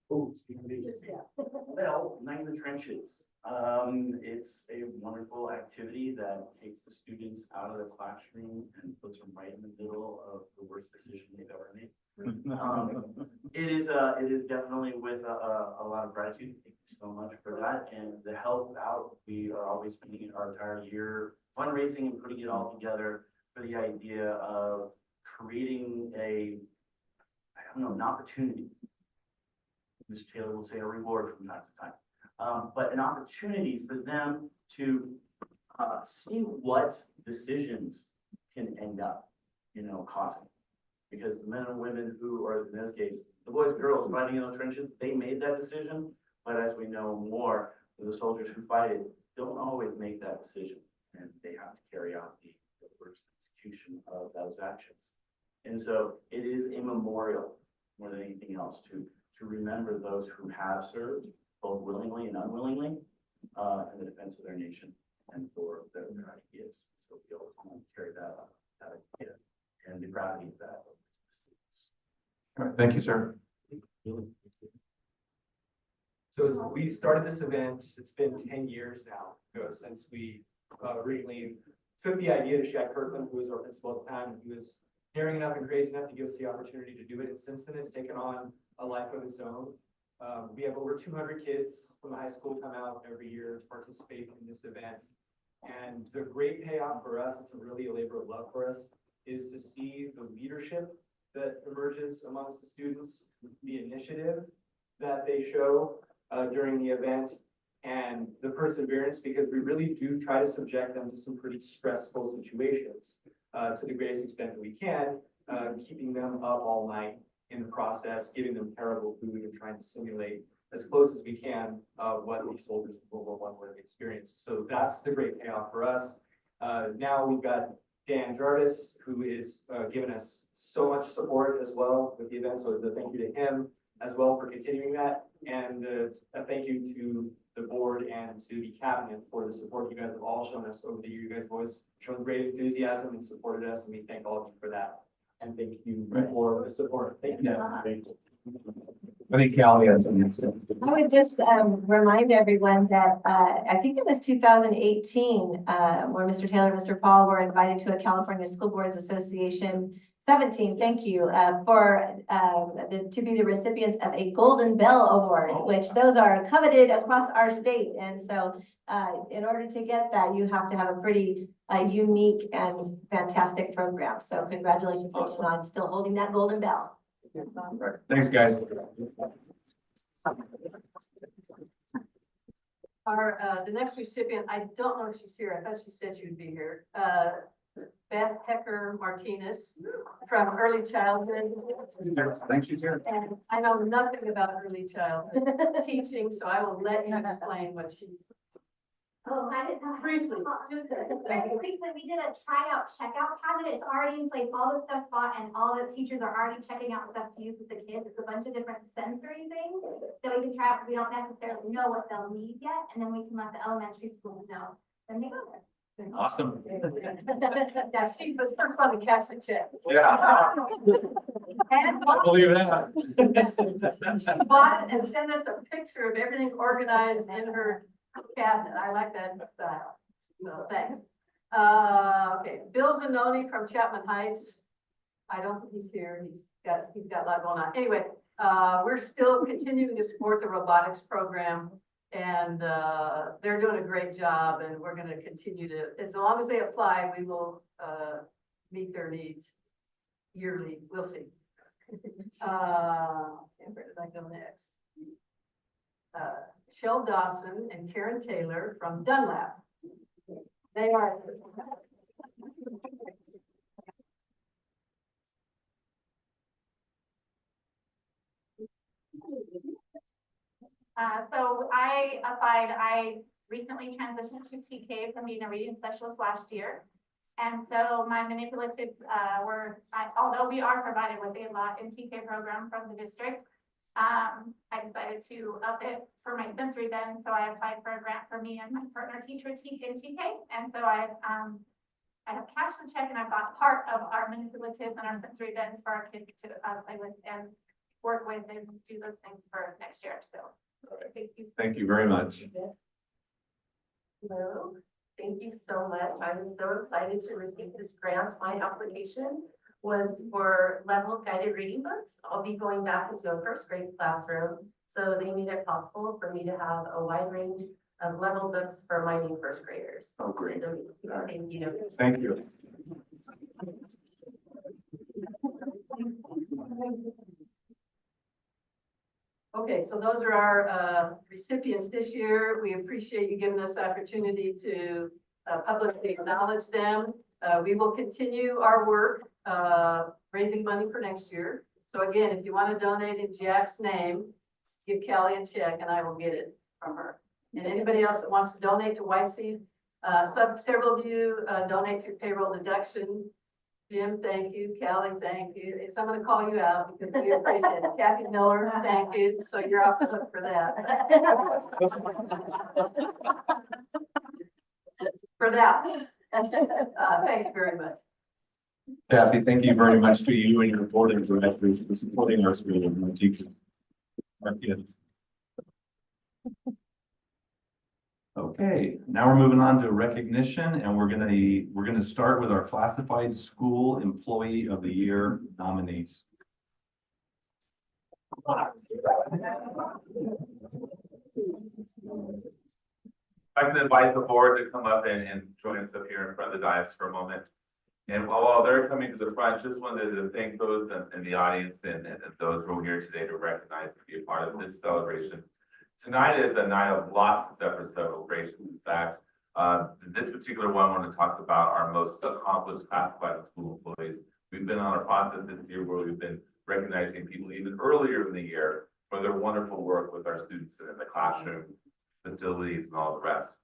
Oh, well, Night in the Trenches. It's a wonderful activity that takes the students out of the classroom and puts them right in the middle of the worst decision they've ever made. It is definitely with a lot of gratitude. Thank you so much for that. And the help out, we are always spending our entire year fundraising and putting it all together for the idea of creating an opportunity. Mr. Taylor will say a reward from time to time, but an opportunity for them to see what decisions can end up, causing. Because the men and women who are, in this case, the boys and girls fighting in the trenches, they made that decision. But as we know more, the soldiers who fight it don't always make that decision, and they have to carry out the first execution of those actions. And so it is a memorial more than anything else to remember those who have served, both willingly and unwillingly, in the defense of their nation and for their ideas. So we always want to carry that idea and the gravity of that. All right, thank you, sir. So as we started this event, it's been 10 years now ago since we originally took the idea to Shaq Kirkland, who was our principal at the time, and he was daring enough and crazy enough to give us the opportunity to do it. And since then, it's taken on a life of its own. We have over 200 kids from the high school come out every year to participate in this event. And the great payoff for us, it's a really a labor of love for us, is to see the leadership that emerges amongst the students, the initiative that they show during the event, and the perseverance, because we really do try to subject them to some pretty stressful situations to the greatest extent that we can, keeping them up all night in the process, giving them terrible food and trying to simulate as close as we can what these soldiers in World War I would have experienced. So that's the great payoff for us. Now we've got Dan Jarvis, who is giving us so much support as well with the event. So it's a thank you to him as well for continuing that. And a thank you to the board and to the cabinet for the support you guys have all shown us over the year. You guys have always shown great enthusiasm and supported us, and we thank all of you for that. And thank you for the support. Thank you. Yeah. I think Callie has something to say. I would just remind everyone that I think it was 2018 where Mr. Taylor and Mr. Paul were invited to a California School Boards Association 17, thank you, to be the recipients of a Golden Bell Award, which those are coveted across our state. And so in order to get that, you have to have a pretty unique and fantastic program. So congratulations on still holding that Golden Bell. Right. Thanks, guys. The next recipient, I don't know if she's here. I thought she said she would be here. Beth Hecker Martinez from Early Childhood. Thanks, she's here. And I know nothing about early childhood teaching, so I will let you explain what she's Oh, I didn't know. Briefly, just Very quickly, we did a tryout checkout cabinet. It's already in place, all the stuff's bought, and all the teachers are already checking out stuff to use with the kids. It's a bunch of different sensory things that we can try out, because we don't necessarily know what they'll need yet, and then we can let the elementary schools know when they go there. Awesome. Yeah, she was first one to cash the check. Yeah. And I believe that. she bought it and sent us a picture of everything organized in her cabinet. I like that style. So thanks. Okay, Bill Zanoni from Chapman Heights. I don't think he's here. He's got a lot going on. Anyway, we're still continuing to support the robotics program. And they're doing a great job, and we're going to continue to, as long as they apply, we will meet their needs yearly. We'll see. And where did I go next? Shel Dawson and Karen Taylor from Dunlap. They are. So I applied, I recently transitioned to TK from being a reading specialist last year. And so my manipulatives although we are provided with a lot in TK program from the district, I decided to up it for my sensory bend. So I applied for a grant for me and my partner teacher in TK. And so I have cashed the check, and I bought part of our manipulatives and our sensory bends for our kids to play with and work with and do those things for next year. So thank you. Thank you very much. Hello, thank you so much. I was so excited to receive this grant. My application was for level guided reading books. I'll be going back into a first grade classroom. So they made it possible for me to have a wide range of level books for my new first graders. Oh, great. So, thank you. Thank you. Okay, so those are our recipients this year. We appreciate you giving us the opportunity to publicly acknowledge them. We will continue our work raising money for next year. So again, if you want to donate in Jack's name, give Callie a check and I will get it from her. And anybody else that wants to donate to YC, several of you donate through payroll deduction. Jim, thank you. Callie, thank you. I'm going to call you out because we appreciate it. Kathy Miller, thank you. So you're off the hook for that. For that. Thank you very much. Kathy, thank you very much to you and your board of directors for supporting our school and our teachers, our kids. Okay, now we're moving on to recognition, and we're gonna start with our classified school employee of the year nominees. I can invite the board to come up and join us up here in front of the dais for a moment. And while they're coming to the front, just wanted to thank those in the audience and those who are here today to recognize and be a part of this celebration. Tonight is a night of lots of separate celebrations. In fact, this particular one talks about our most accomplished classified school employees. We've been on a process this year where we've been recognizing people even earlier in the year for their wonderful work with our students in the classroom, facilities, and all the rest.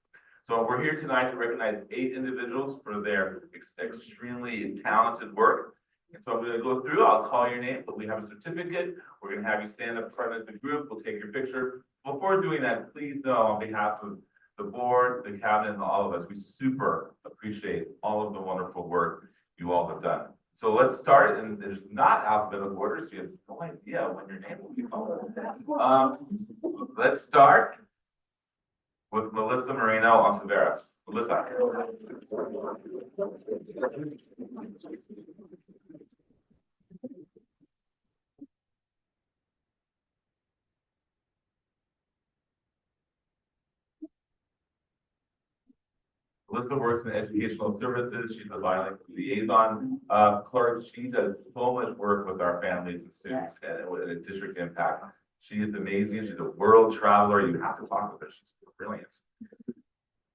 So we're here tonight to recognize 8 individuals for their extremely talented work. And so I'm going to go through, I'll call your name, but we have a certificate. We're going to have you stand up front as a group. We'll take your picture. Before doing that, please know on behalf of the board, the cabinet, and all of us, we super appreciate all of the wonderful work you all have done. So let's start, and there's not alphabetical order, so you have no idea when your name will be called. Let's start with Melissa Moreno Ontiveros. Melissa. Melissa works in educational services. She's a violence liaison clerk. She does so much work with our families and students and with a district impact. She is amazing. She's a world traveler. You have to talk with her. She's brilliant.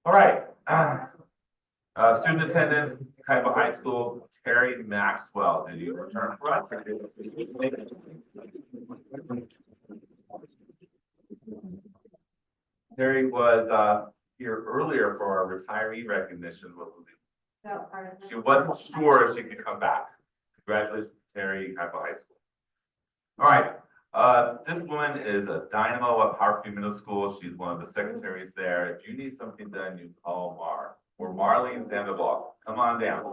All right. Student attendance, Kaiba High School, Terry Maxwell. Did you return for us? Terry was here earlier for our retiree recognition. That part. She wasn't sure if she could come back. Congratulations, Terry, High School. All right, this woman is a dynamo at Parkview Middle School. She's one of the secretaries there. If you need something done, you call Mar or Marlene Sandoval. Come on down.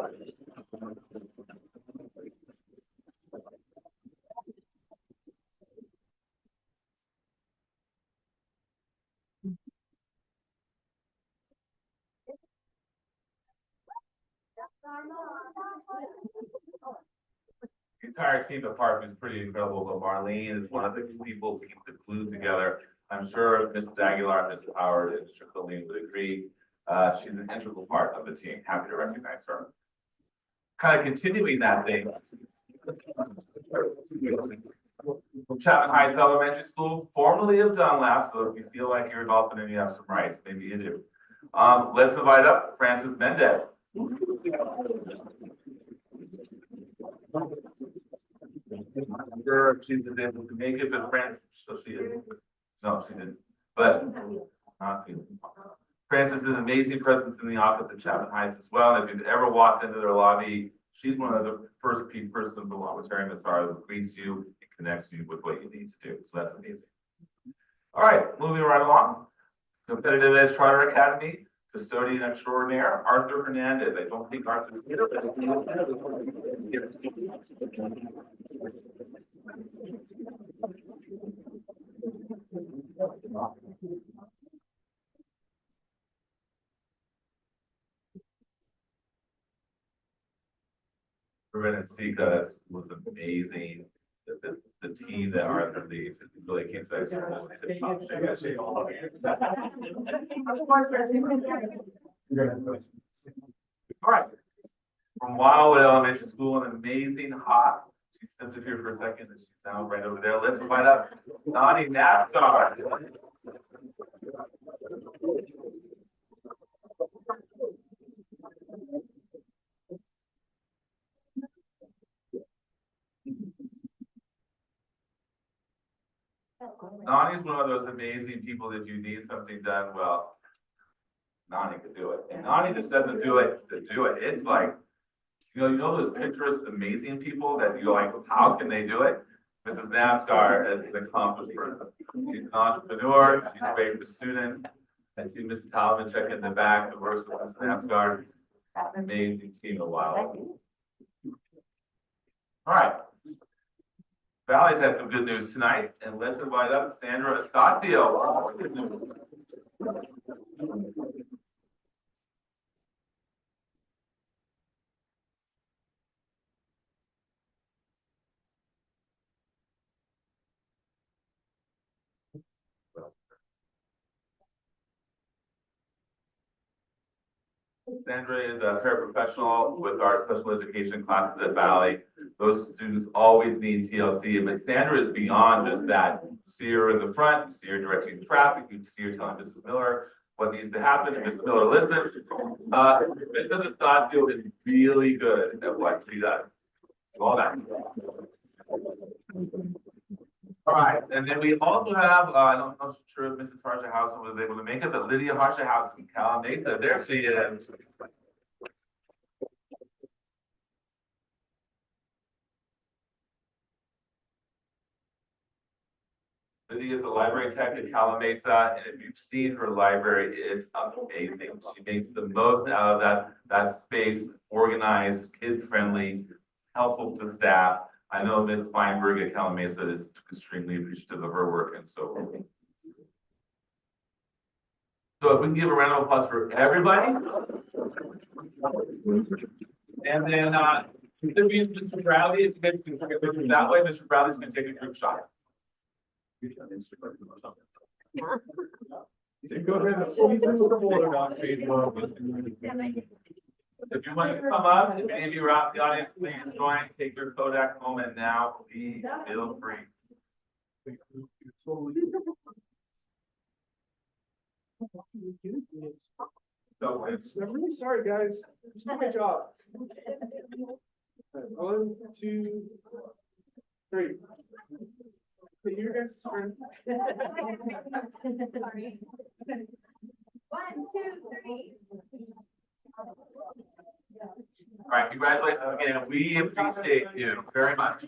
The entire team at Parkview is pretty incredible, but Marlene is one of the people to keep the glue together. I'm sure Mrs. Aguilar, Mrs. Howard, and Mr. Colleen would agree. She's an integral part of the team. Happy to recognize her. Kind of continuing that thing. From Chapman Heights Elementary School, formerly of Dunlap, so if you feel like you're involved in and you have some rights, maybe you do. Let's invite up Frances Mendez. I'm sure she was able to make it, but Frances, so she is. No, she didn't. But Frances is an amazing presence in the office at Chapman Heights as well. And if you've ever walked into their lobby, she's one of the first persons along with Terry Massaro who greets you and connects you with what you need to do. So that's amazing. All right, moving right along. Competitive Edge Charter Academy, custodian extraordinaire, Arthur Hernandez. I don't think Arthur's here. Corinne CECA was amazing. The team that Arthur leads, it really came to tip-top shape. All right. From Wildwood Elementary School, an amazing hot. She stepped up here for a second and she's now right over there. Let's invite up Donnie Napstar. Nani's one of those amazing people that you need something done, well, Nani could do it. And Nani just doesn't do it to do it. It's like, you know those Pinterest amazing people that you're like, how can they do it? Mrs. Napstar is an accomplished person. She's an entrepreneur, she's great with students. I see Mrs. Talman check in the back that works with Mrs. Napstar. Amazing team of Wild. All right. Valley's had some good news tonight, and let's invite up Sandra Estacio. Sandra is a paraprofessional with our special education classes at Valley. Those students always need TLC, but Sandra is beyond just that. You see her in the front, you see her directing the traffic, you see her telling Mrs. Miller what needs to happen, and Mrs. Miller listens. Mrs. Estacio is really good at what she does. All that. All right, and then we also have, I'm not sure if Mrs. Harshahausen was able to make it, but Lydia Harshahausen, Calamasa, there she is. Lydia is a library tech at Calamasa, and if you've seen her library, it's amazing. She makes the most out of that space, organized, kid-friendly, helpful to staff. I know Ms. Feinberg at Calamasa is extremely appreciative of her work, and so. So if we can give a round of applause for everybody. And then, Mr. Bradley, if you guys can take a picture that way, Mr. Bradley's gonna take a group shot. Go ahead and squeeze into the border on Facebook. If you want to come up, if any of you are out in the audience, please join, take your Kodak moment now, please feel free. So I'm really sorry, guys. Just do my job. 1, 2, 3. Okay, you guys. Sorry. 1, 1, 2, 3. All right, congratulations again. We appreciate you very much.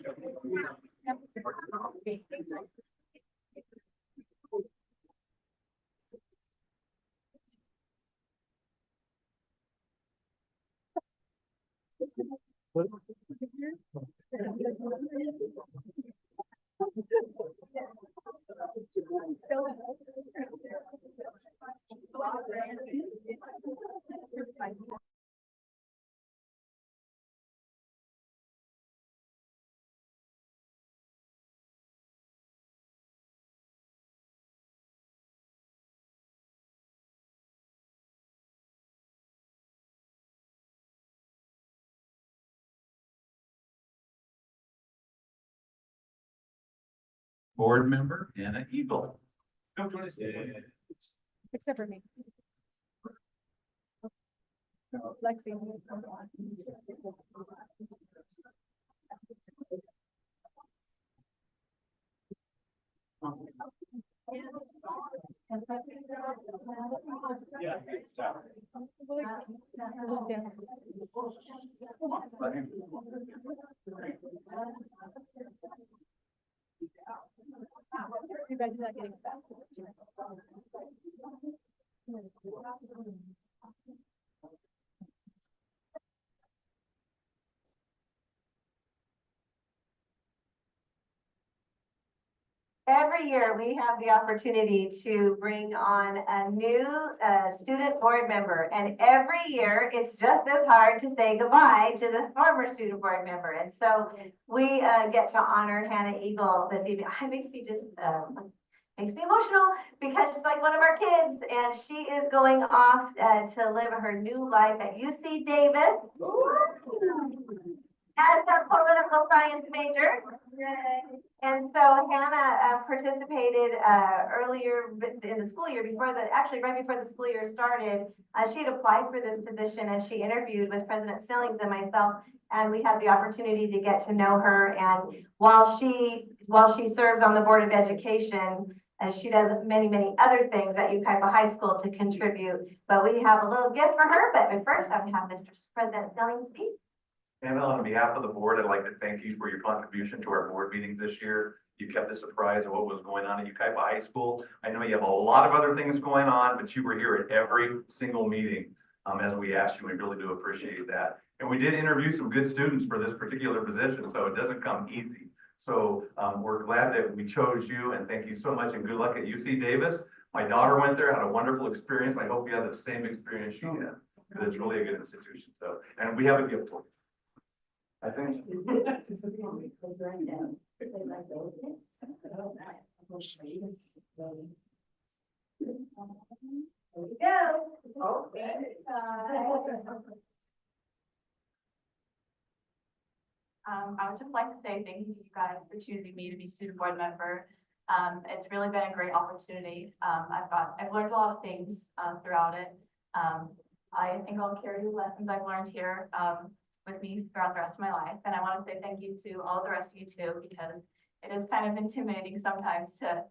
Board member Anna Eagle. Come join us. Except for me. Lexi. Yeah. You guys not getting fast. Every year, we have the opportunity to bring on a new student board member. And every year, it's just as hard to say goodbye to the former student board member. And so we get to honor Hannah Eagle this evening. It makes me just, makes me emotional because she's like one of our kids. And she is going off to live her new life at UC Davis as a political science major. And so Hannah participated earlier in the school year actually right before the school year started. She had applied for this position and she interviewed with President Stillings and myself, and we had the opportunity to get to know her. And while she serves on the Board of Education, she does many, many other things at Yucaipa High School to contribute. But we have a little gift for her. But first, I have Mr. President Stillings speak. Hannah, on behalf of the board, I'd like to thank you for your contribution to our board meetings this year. You kept us surprised of what was going on at Yucaipa High School. I know you have a lot of other things going on, but you were here at every single meeting as we asked you. We really do appreciate that. And we did interview some good students for this particular position, so it doesn't come easy. So we're glad that we chose you, and thank you so much, and good luck at UC Davis. My daughter went there, had a wonderful experience. I hope you have the same experience she had, because it's really a good institution. So, and we have a gift for you. I think. I would just like to say thank you to you guys for choosing me to be student board member. It's really been a great opportunity. I've learned a lot of things throughout it. I think I'll carry the lessons I've learned here with me throughout the rest of my life. And I want to say thank you to all the rest of you too, because it is kind of intimidating sometimes to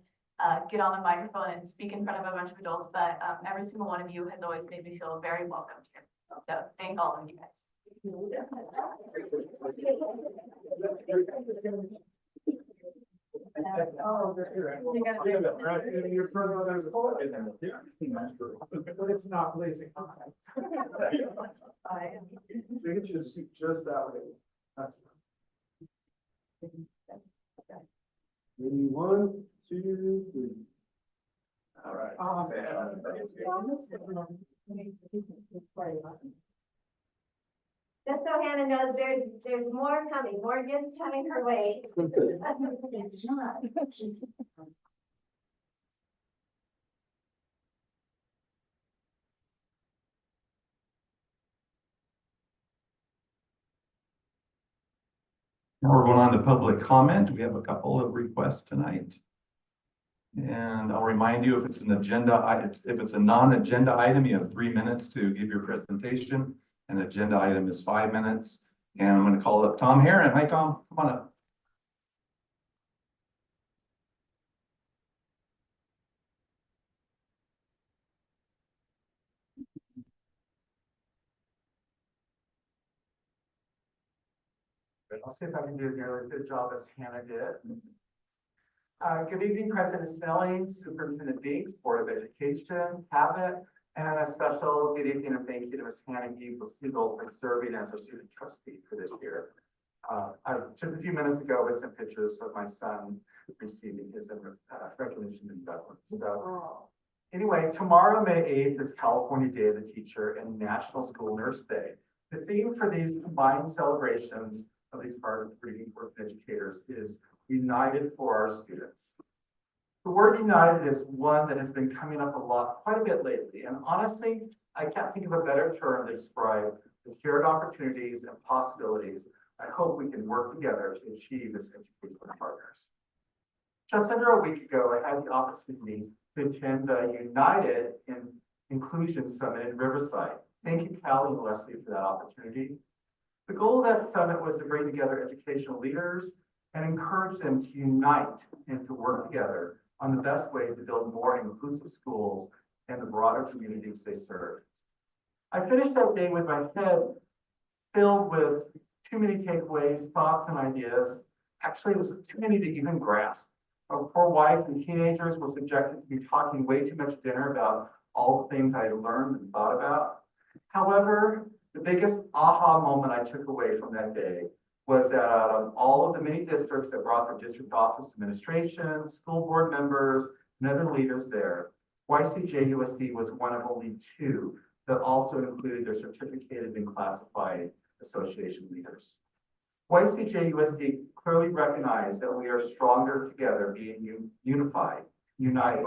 get on the microphone and speak in front of a bunch of adults, but every single one of you has always made me feel very welcomed here. So thank all of you guys. But it's not blazing. So you can just that way. That's. Ready, 1, 2, 3. All right. Just so Hannah knows, there's more coming, more gifts coming her way. Now we're going on to public comment. We have a couple of requests tonight. And I'll remind you, if it's a non-agenda item, you have 3 minutes to give your presentation. An agenda item is 5 minutes. And I'm going to call up Tom Heron. Hi, Tom. Come on up. I'll see if I can do nearly as good a job as Hannah did. Good evening, President Snelling, Superintendent Binks, Board of Education, Cabinet, and a special good evening and thank you to Ms. Hannah Siegel for serving as our student trustee for this year. Just a few minutes ago, with some pictures of my son receiving his recognition and indictment. So anyway, tomorrow, May 8th, is California Day of the Teacher and National School Nurse Day. The theme for these combined celebrations of these hard-working educators is United for Our Students. The word united is one that has been coming up quite a bit lately. And honestly, I can't think of a better term to describe the shared opportunities and possibilities I hope we can work together to achieve as educational partners. Just under a week ago, I had the opportunity to attend the United in Inclusion Summit in Riverside. Thank you, Callie and Leslie, for that opportunity. The goal of that summit was to bring together educational leaders and encourage them to unite and to work together on the best way to build more inclusive schools and the broader communities they serve. I finished that day with my head filled with too many takeaways, thoughts, and ideas. Actually, it was too many to even grasp. My poor wife and teenagers were subjected to me talking way too much dinner about all the things I had learned and thought about. However, the biggest aha moment I took away from that day was that out of all of the many districts that brought their district office administration, school board members, and other leaders there, YCJUSD was one of only 2 that also included their certificated and classified association leaders. YCJUSD clearly recognized that we are stronger together, being unified, united,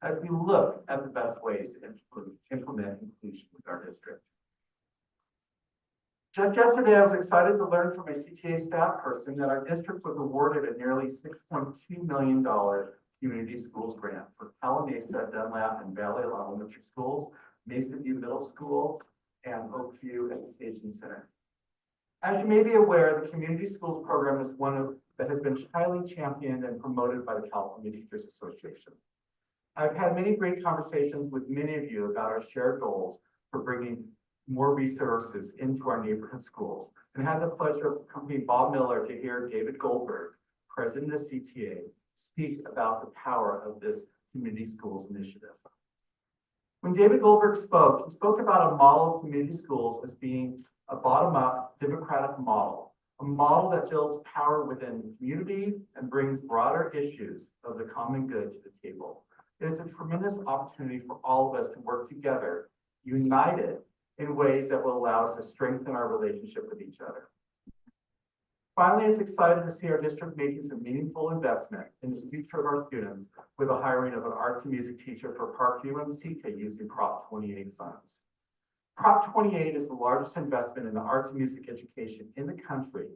as we look at the best ways to implement inclusion with our district. Just yesterday, I was excited to learn from a CTA staff person that our district was awarded a nearly $6.2 million community schools grant for Cala Mesa, Dunlap, and Valley Elementary Schools, Mesa View Middle School, and Oakview Education Center. As you may be aware, the community schools program is one that has been highly championed and promoted by the California Teachers Association. I've had many great conversations with many of you about our shared goals for bringing more resources into our neighborhood schools, and had the pleasure of accompanying Bob Miller to hear David Goldberg, president of CTA, speak about the power of this community schools initiative. When David Goldberg spoke, he spoke about a model of community schools as being a bottom-up democratic model, a model that builds power within the community and brings broader issues of the common good to the table. It is a tremendous opportunity for all of us to work together, united in ways that will allow us to strengthen our relationship with each other. Finally, it's exciting to see our district making some meaningful investment in the future of our students with the hiring of an arts and music teacher for Parkview and CECA using Prop 28 funds. Prop 28 is the largest investment in the arts and music education in the country,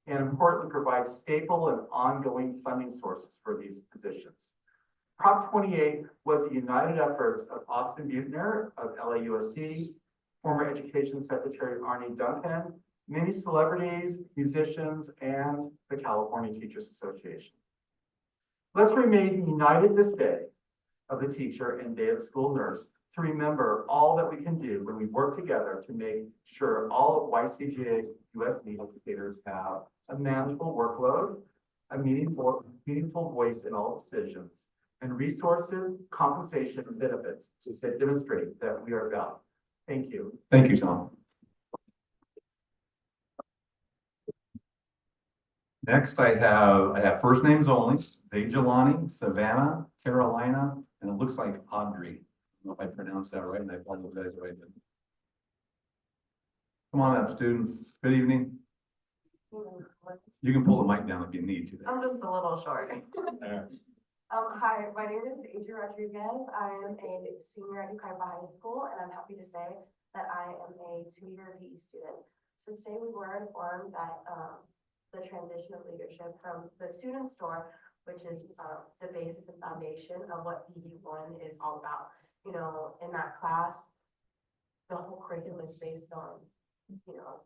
and importantly provides stable and ongoing funding sources for these positions. Prop 28 was the united efforts of Austin Buettner of LAUSD, former Education Secretary Arnie Duncan, many celebrities, musicians, and the California Teachers Association. Let's remain united this day of the teacher and Day of the School Nurse to remember all that we can do when we work together to make sure all of YCJUSD educators have a manageable workload, a meaningful voice in all decisions, and resources, compensation, and benefits that demonstrate that we are valued. Thank you. Thank you, Tom. Next, I have first names only: Zayjalani, Savannah, Carolina, and it looks like Audrey. I don't know if I pronounced that right, and I apologize if I didn't. Come on up, students. Good evening. You can pull the mic down if you need to. I'm just a little short. Hi, my name is Adrian Rodriguez. I am a senior at Ucaipa High School, and I'm happy to say that I am a 2-year PE student. So today we were informed that the transition of leadership from the student store, which is the basis and foundation of what PE1 is all about. You know, in that class, the whole curriculum is based on, you know,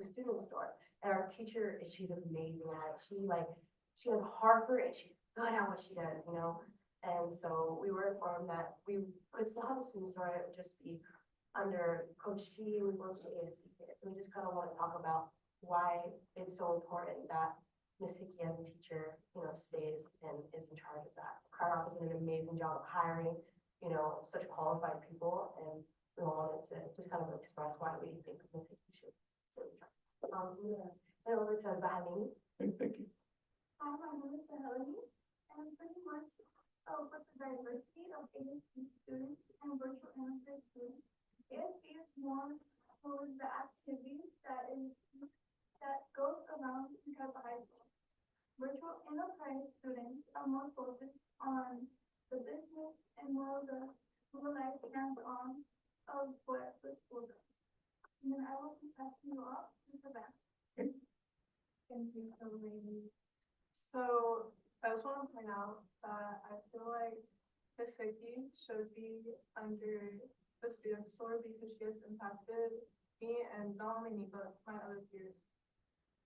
the student store. And our teacher, she's amazing at it. She has heart for it, and she's good at what she does, you know. And so we were informed that we could still have a student store. It would just be under Coach G. We work with ASB kids. So we just kind of want to talk about why it's so important that Ms. Hickey as a teacher, stays and is in charge of that. CROP is doing an amazing job of hiring, such qualified people, and we wanted to just kind of express why we think Ms. Hickey should stay in charge. I'm gonna head over to Zahani. Thank you. Hi, my name is Melanie, and pretty much with the diversity of ASD students and virtual interface students, ASD is more towards the activities that goes around because virtual enterprise students are more focused on the business and more of the real-life hands-on of what the school does. And then I will be passing you off to Savannah. Thank you so much. So I just want to point out that I feel like Ms. Hickey should be under the student store because she has impacted me and not only me, but my other peers.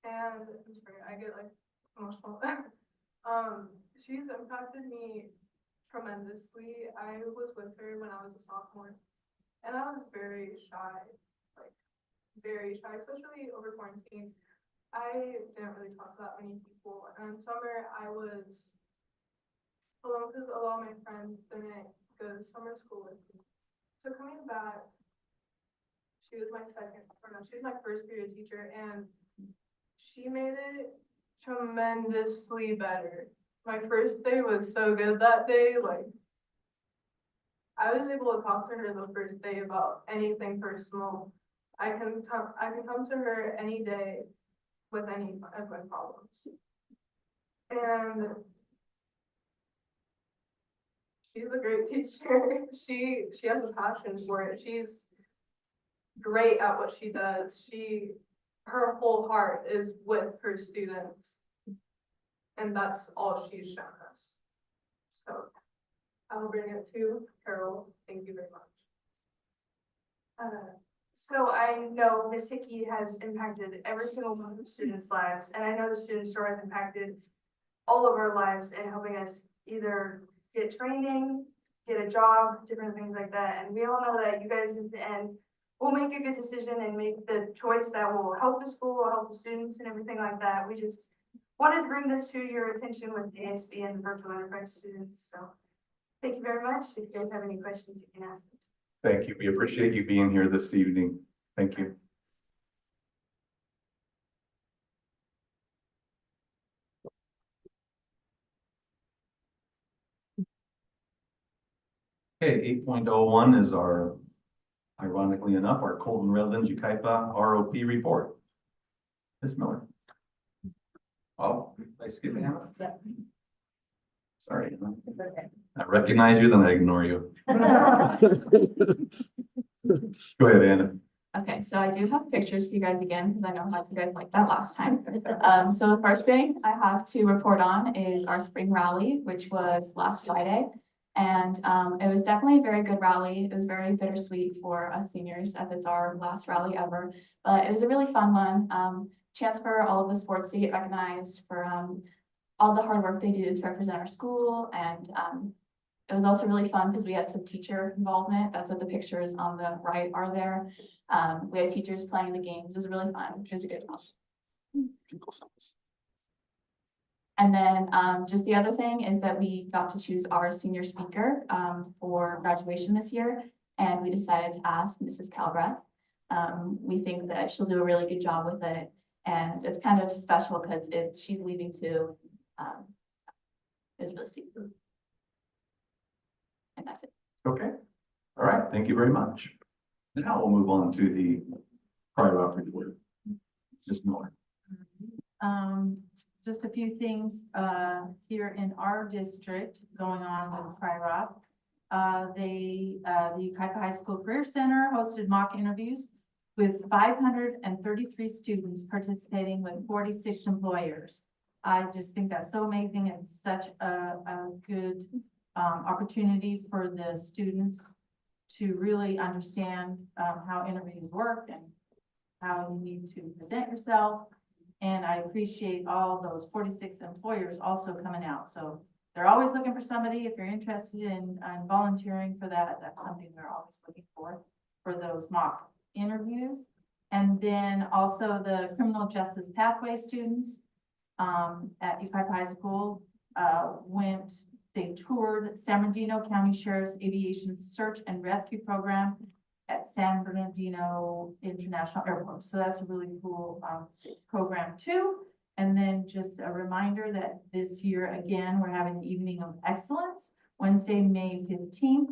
And I'm sorry, I get like emotional. She's impacted me tremendously. I was with her when I was a sophomore, and I was very shy, especially over quarantine. I didn't really talk to that many people, and in summer I was alone because a lot of my friends didn't go to summer school with me. So coming back, she was my first period teacher, and she made it tremendously better. My first day was so good that day, I was able to talk to her the first day about anything personal. I can come to her any day with any of my problems. And she's a great teacher. She has a passion for it. She's great at what she does. Her whole heart is with her students. And that's all she's shown us. So I'll bring it to Carol. Thank you very much. So I know Ms. Hickey has impacted every single one of the students' lives, and I know the student store has impacted all of our lives in helping us either get training, get a job, different things like that. And we all know that you guys at the end will make a good decision and make the choice that will help the school, help the students and everything like that. We just wanted to bring this to your attention with ASB and virtual enterprise students. So thank you very much. If you guys have any questions, you can ask them. Thank you. We appreciate you being here this evening. Thank you. Okay, 8.01 is our, ironically enough, our Colton Residence Yucaipa ROP report. Ms. Miller. Oh, nice to meet you. Sorry. I recognize you, then I ignore you. Go ahead, Anna. Okay, so I do have pictures for you guys again, because I know how much you guys liked that last time. So the first thing I have to report on is our spring rally, which was last Friday. And it was definitely a very good rally. It was very bittersweet for us seniors, as it's our last rally ever. But it was a really fun one. Chance for all of the sports to get recognized for all the hard work they do to represent our school. And it was also really fun because we had some teacher involvement. That's what the pictures on the right are there. We had teachers playing the games. It was really fun. It was a good one. And then just the other thing is that we got to choose our senior speaker for graduation this year. And we decided to ask Mrs. Calbreth. We think that she'll do a really good job with it. And it's kind of special because she's leaving too. It was really sweet. And that's it. Okay. All right. Thank you very much. Now we'll move on to the prior op report. Ms. Miller. Just a few things here in our district going on with prior op. The Yucaipa High School Career Center hosted mock interviews with 533 students participating with 46 employers. I just think that's so amazing. It's such a good opportunity for the students to really understand how interviews work and how you need to present yourself. And I appreciate all those 46 employers also coming out. So they're always looking for somebody. If you're interested in volunteering for that, that's something they're always looking for those mock interviews. And then also the criminal justice pathway students at Yucaipa High School they toured San Bernardino County Sheriff's Aviation Search and Rescue Program at San Bernardino International Airport. So that's a really cool program too. And then just a reminder that this year, again, we're having the Evening of Excellence, Wednesday, May 15th.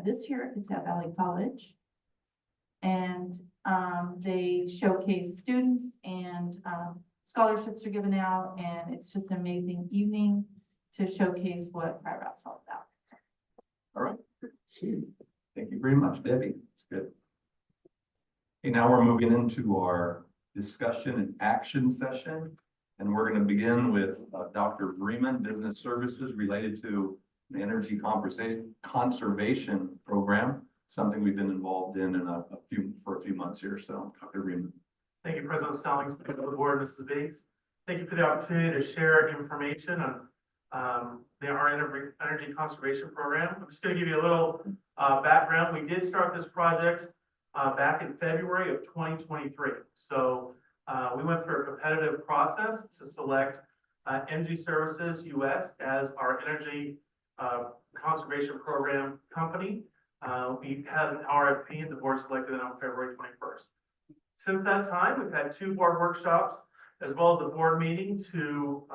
This year, it's at Valley College. And they showcase students and scholarships are given out, and it's just an amazing evening to showcase what Pride Rock's all about. All right. Thank you very much, Debbie. It's good. Okay, now we're moving into our discussion and action session. And we're going to begin with Dr. Bremen, Business Services related to the Energy Conservation Program, something we've been involved in for a few months here. So, Dr. Bremen. Thank you, President Stallings, members of the board, Mrs. Bates. Thank you for the opportunity to share information on our energy conservation program. I'm just going to give you a little background. We did start this project back in February of 2023. So we went through a competitive process to select Energy Services US as our energy conservation program company. We had an RFP and the board selected it on February 21st. Since that time, we've had 2 board workshops as well as a board meeting to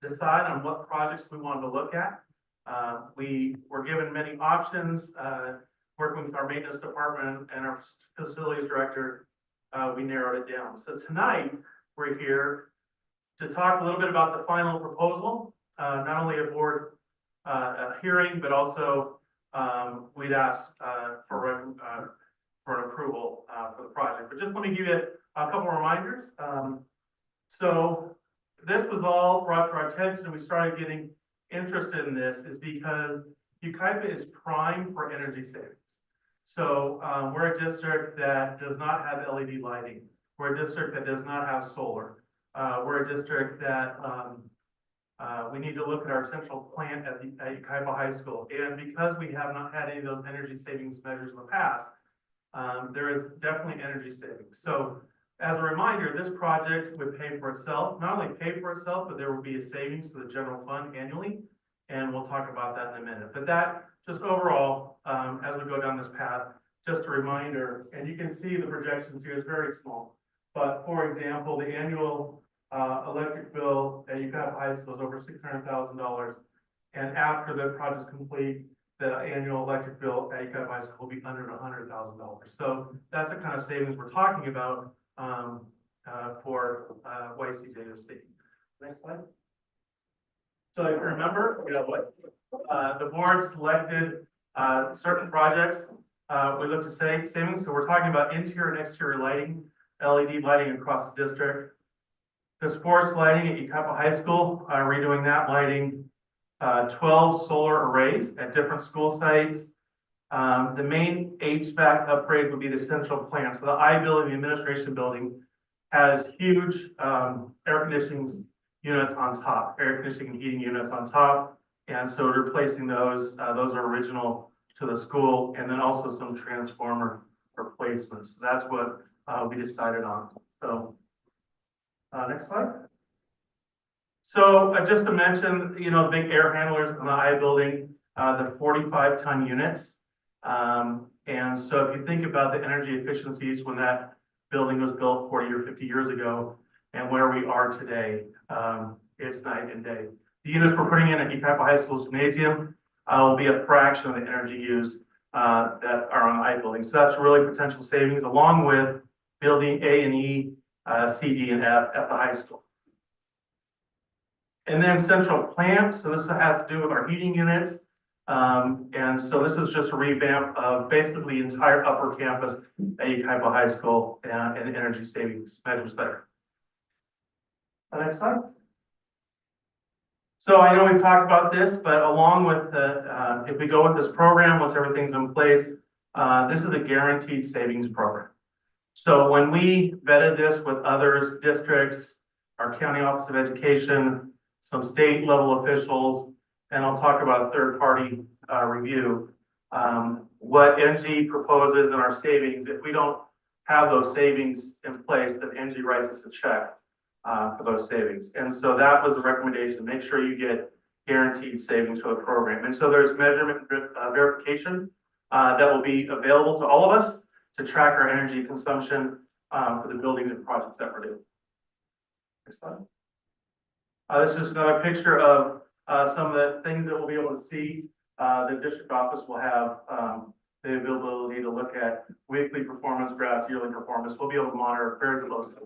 decide on what projects we wanted to look at. We were given many options, working with our maintenance department and our facilities director, we narrowed it down. So tonight, we're here to talk a little bit about the final proposal, not only a board hearing, but also we'd ask for an approval for the project. But just let me give you a couple reminders. So this was all brought to our attention and we started getting interested in this is because Yucaipa is prime for energy savings. So we're a district that does not have LED lighting. We're a district that does not have solar. We're a district that we need to look at our central plant at Yucaipa High School. And because we have not had any of those energy savings measures in the past, there is definitely energy savings. So as a reminder, this project would pay for itself, not only pay for itself, but there will be a savings to the general fund annually. And we'll talk about that in a minute. But that just overall, as we go down this path, just a reminder, and you can see the projections here is very small. But for example, the annual electric bill at Yucaipa High School is over $600,000. And after the project's complete, the annual electric bill at Yucaipa High School will be under $100,000. So that's the kind of savings we're talking about for YCJUSD. Next slide. So if you remember, the board selected certain projects. We looked at savings. So we're talking about interior and exterior lighting, LED lighting across the district. The sports lighting at Yucaipa High School, redoing that lighting, 12 solar arrays at different school sites. The main HVAC upgrade would be the central plant. So the I building, the administration building, has huge air conditioning units on top, air conditioning and heating units on top. And so replacing those are original to the school, and then also some transformer replacements. So that's what we decided on. So next slide. So just to mention, the big air handlers in the I building, the 45-ton units. And so if you think about the energy efficiencies when that building was built 40 or 50 years ago and where we are today, it's night and day. The units we're putting in at Yucaipa High School's gymnasium will be a fraction of the energy used that are on the I building. So that's really potential savings along with building A and E, C, D, and F at the high school. And then central plant. So this has to do with our heating units. And so this is just a revamp of basically the entire upper campus at Yucaipa High School and energy savings measures there. Next slide. So I know we've talked about this, but along with the, if we go with this program, once everything's in place, this is a guaranteed savings program. So when we vetted this with others, districts, our county office of education, some state level officials, and I'll talk about a third party review, what NG proposes in our savings, if we don't have those savings in place, that Angie writes us a check for those savings. And so that was the recommendation, make sure you get guaranteed savings for the program. And so there's measurement verification that will be available to all of us to track our energy consumption for the buildings and projects that we're doing. Next slide. This is another picture of some of the things that we'll be able to see. The district office will have the availability to look at weekly performance graphs, yearly performance. We'll be able to monitor very closely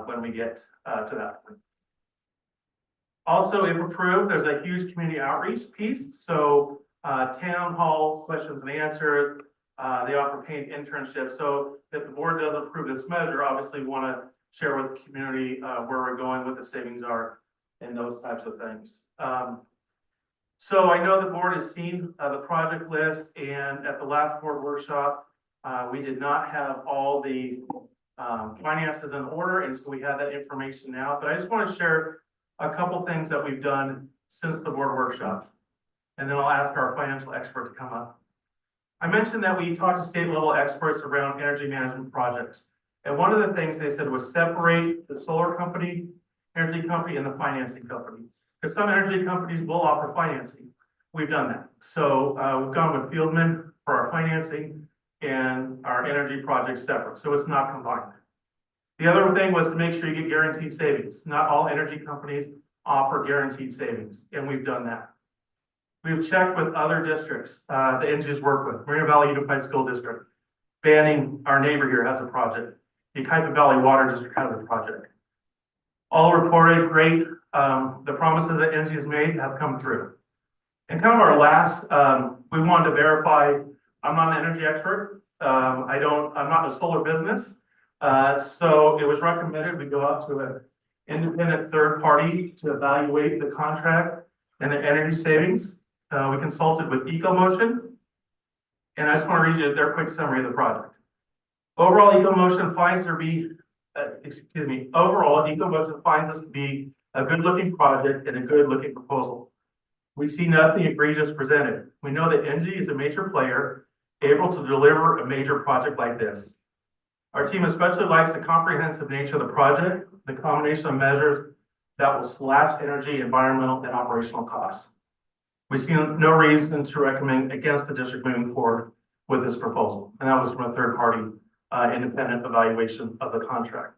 when we get to that point. Also, if approved, there's a huge community outreach piece. So town hall questions and answers, they offer paid internships. So if the board does approve this measure, obviously we want to share with the community where we're going, what the savings are, and those types of things. So I know the board has seen the project list, and at the last board workshop, we did not have all the finances in order, and so we have that information now. But I just want to share a couple things that we've done since the board workshop, and then I'll ask our financial expert to come up. I mentioned that we talked to state level experts around energy management projects. And one of the things they said was separate the solar company, energy company, and the financing company. Because some energy companies will offer financing. We've done that. So we've gone with Fieldman for our financing and our energy projects separate. So it's not combined. The other thing was to make sure you get guaranteed savings. Not all energy companies offer guaranteed savings, and we've done that. We've checked with other districts the NGs work with. Marina Valley Unified School District, Banning, our neighbor here, has a project. The Ucaipa Valley Water District has a project. All reported great. The promises that NG has made have come through. And kind of our last, we wanted to verify, I'm not an energy expert. I'm not in the solar business. So it was recommended we go out to an independent third party to evaluate the contract and the energy savings. We consulted with EcoMotion, and I just want to read you their quick summary of the project. Overall, EcoMotion finds this to be a good-looking project and a good-looking proposal. We see nothing egregious presented. We know that NG is a major player able to deliver a major project like this. Our team especially likes the comprehensive nature of the project, the combination of measures that will slash energy, environmental, and operational costs. We see no reason to recommend against the district moving forward with this proposal. And that was from a third-party independent evaluation of the contract.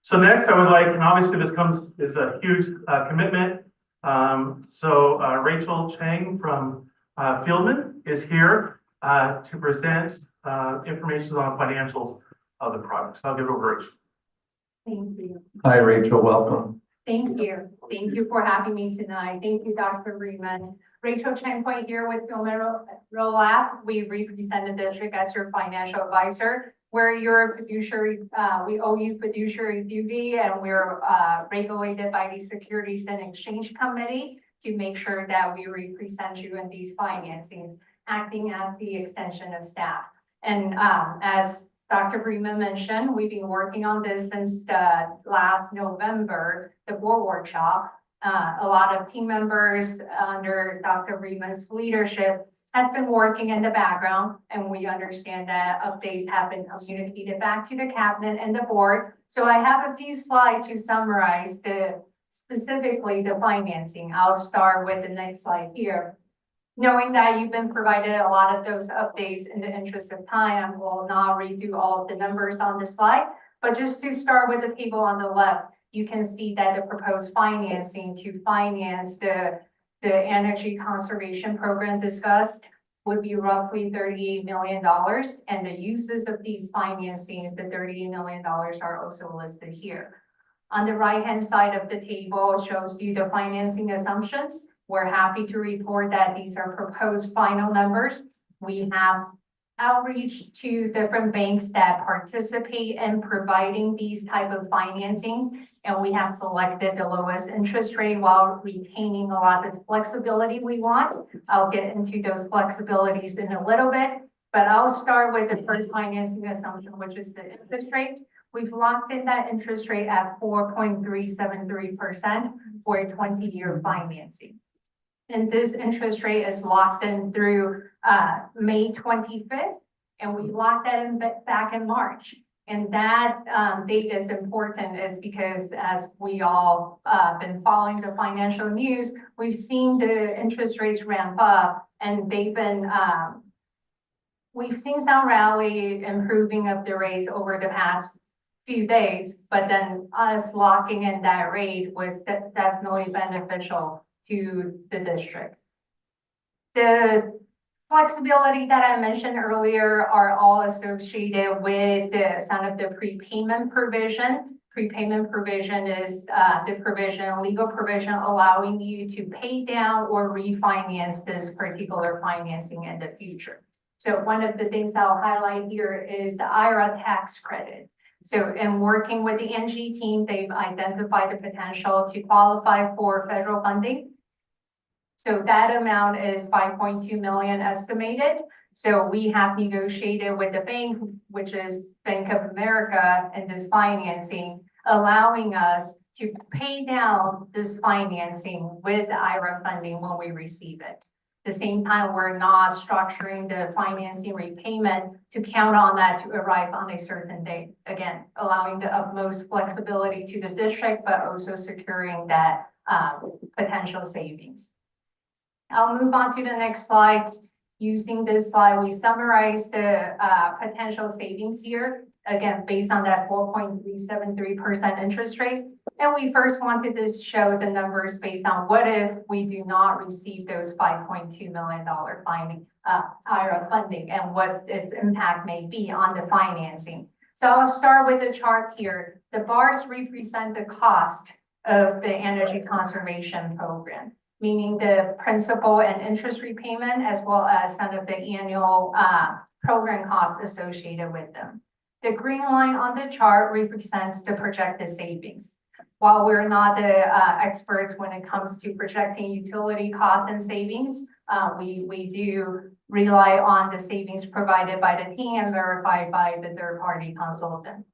So next I would like, and obviously this is a huge commitment. Rachel Chang from Fieldman is here to present information on financials of the project. So I'll give it over to Rachel. Thank you. Hi, Rachel, welcome. Thank you. Thank you for having me tonight. Thank you, Dr. Freeman. Rachel Chang here with Fieldman Rolap. We represent the district as your financial advisor. We're your fiduciary, we owe you fiduciary duty, and we're regulated by the Securities and Exchange Committee to make sure that we represent you in these financings, acting as the extension of staff. And as Dr. Freeman mentioned, we've been working on this since last November, the board workshop. A lot of team members under Dr. Freeman's leadership has been working in the background, and we understand that updates have been communicated back to the cabinet and the board. So I have a few slides to summarize specifically the financing. I'll start with the next slide here. Knowing that you've been provided a lot of those updates, in the interest of time, I will not redo all of the numbers on the slide, but just to start with the table on the left, you can see that the proposed financing to finance the energy conservation program discussed would be roughly $38 million. And the uses of these financings, the $38 million, are also listed here. On the right-hand side of the table shows you the financing assumptions. We're happy to report that these are proposed final numbers. We have outreach to different banks that participate in providing these type of financings, and we have selected the lowest interest rate while retaining a lot of the flexibility we want. I'll get into those flexibilities in a little bit, but I'll start with the first financing assumption, which is the interest rate. We've locked in that interest rate at 4.373% for a 20-year financing. And this interest rate is locked in through May 25th And we locked that in back in March. And that date is important is because as we all been following the financial news, we've seen the interest rates ramp up and they've been, we've seen some rally improving of the rates over the past few days, but then us locking in that rate was definitely beneficial to the district. The flexibility that I mentioned earlier are all associated with some of the prepayment provision. Prepayment provision is the provision, legal provision allowing you to pay down or refinance this particular financing in the future. So one of the things I'll highlight here is the IRA tax credit. So in working with the NG team, they've identified the potential to qualify for federal funding. So that amount is 5.2 million estimated. So we have negotiated with the bank, which is Bank of America, and this financing, allowing us to pay down this financing with the IRA funding when we receive it. At the same time, we're not structuring the financing repayment to count on that to arrive on a certain date. Again, allowing the utmost flexibility to the district, but also securing that potential savings. I'll move on to the next slide. Using this slide, we summarize the potential savings here, again, based on that 4.373% interest rate. And we first wanted to show the numbers based on what if we do not receive those $5.2 million IRA funding and what its impact may be on the financing. So I'll start with the chart here. The bars represent the cost of the energy conservation program, meaning the principal and interest repayment, as well as some of the annual program costs associated with them. The green line on the chart represents the projected savings. While we're not the experts when it comes to projecting utility costs and savings, we do rely on the savings provided by the team and verified by the third-party consultant.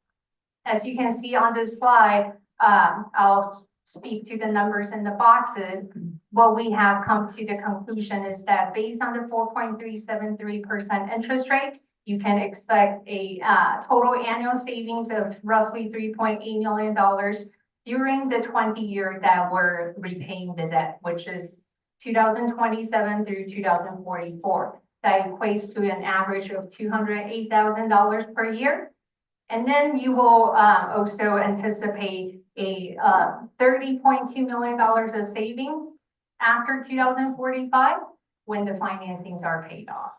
As you can see on this slide, I'll speak to the numbers in the boxes. What we have come to the conclusion is that based on the 4.373% interest rate, you can expect a total annual savings of roughly $3.8 million during the 20-year that we're repaying the debt, which is 2027 through 2044. That equates to an average of $208,000 per year. And then you will also anticipate a $30.2 million of savings after 2045 when the financings are paid off.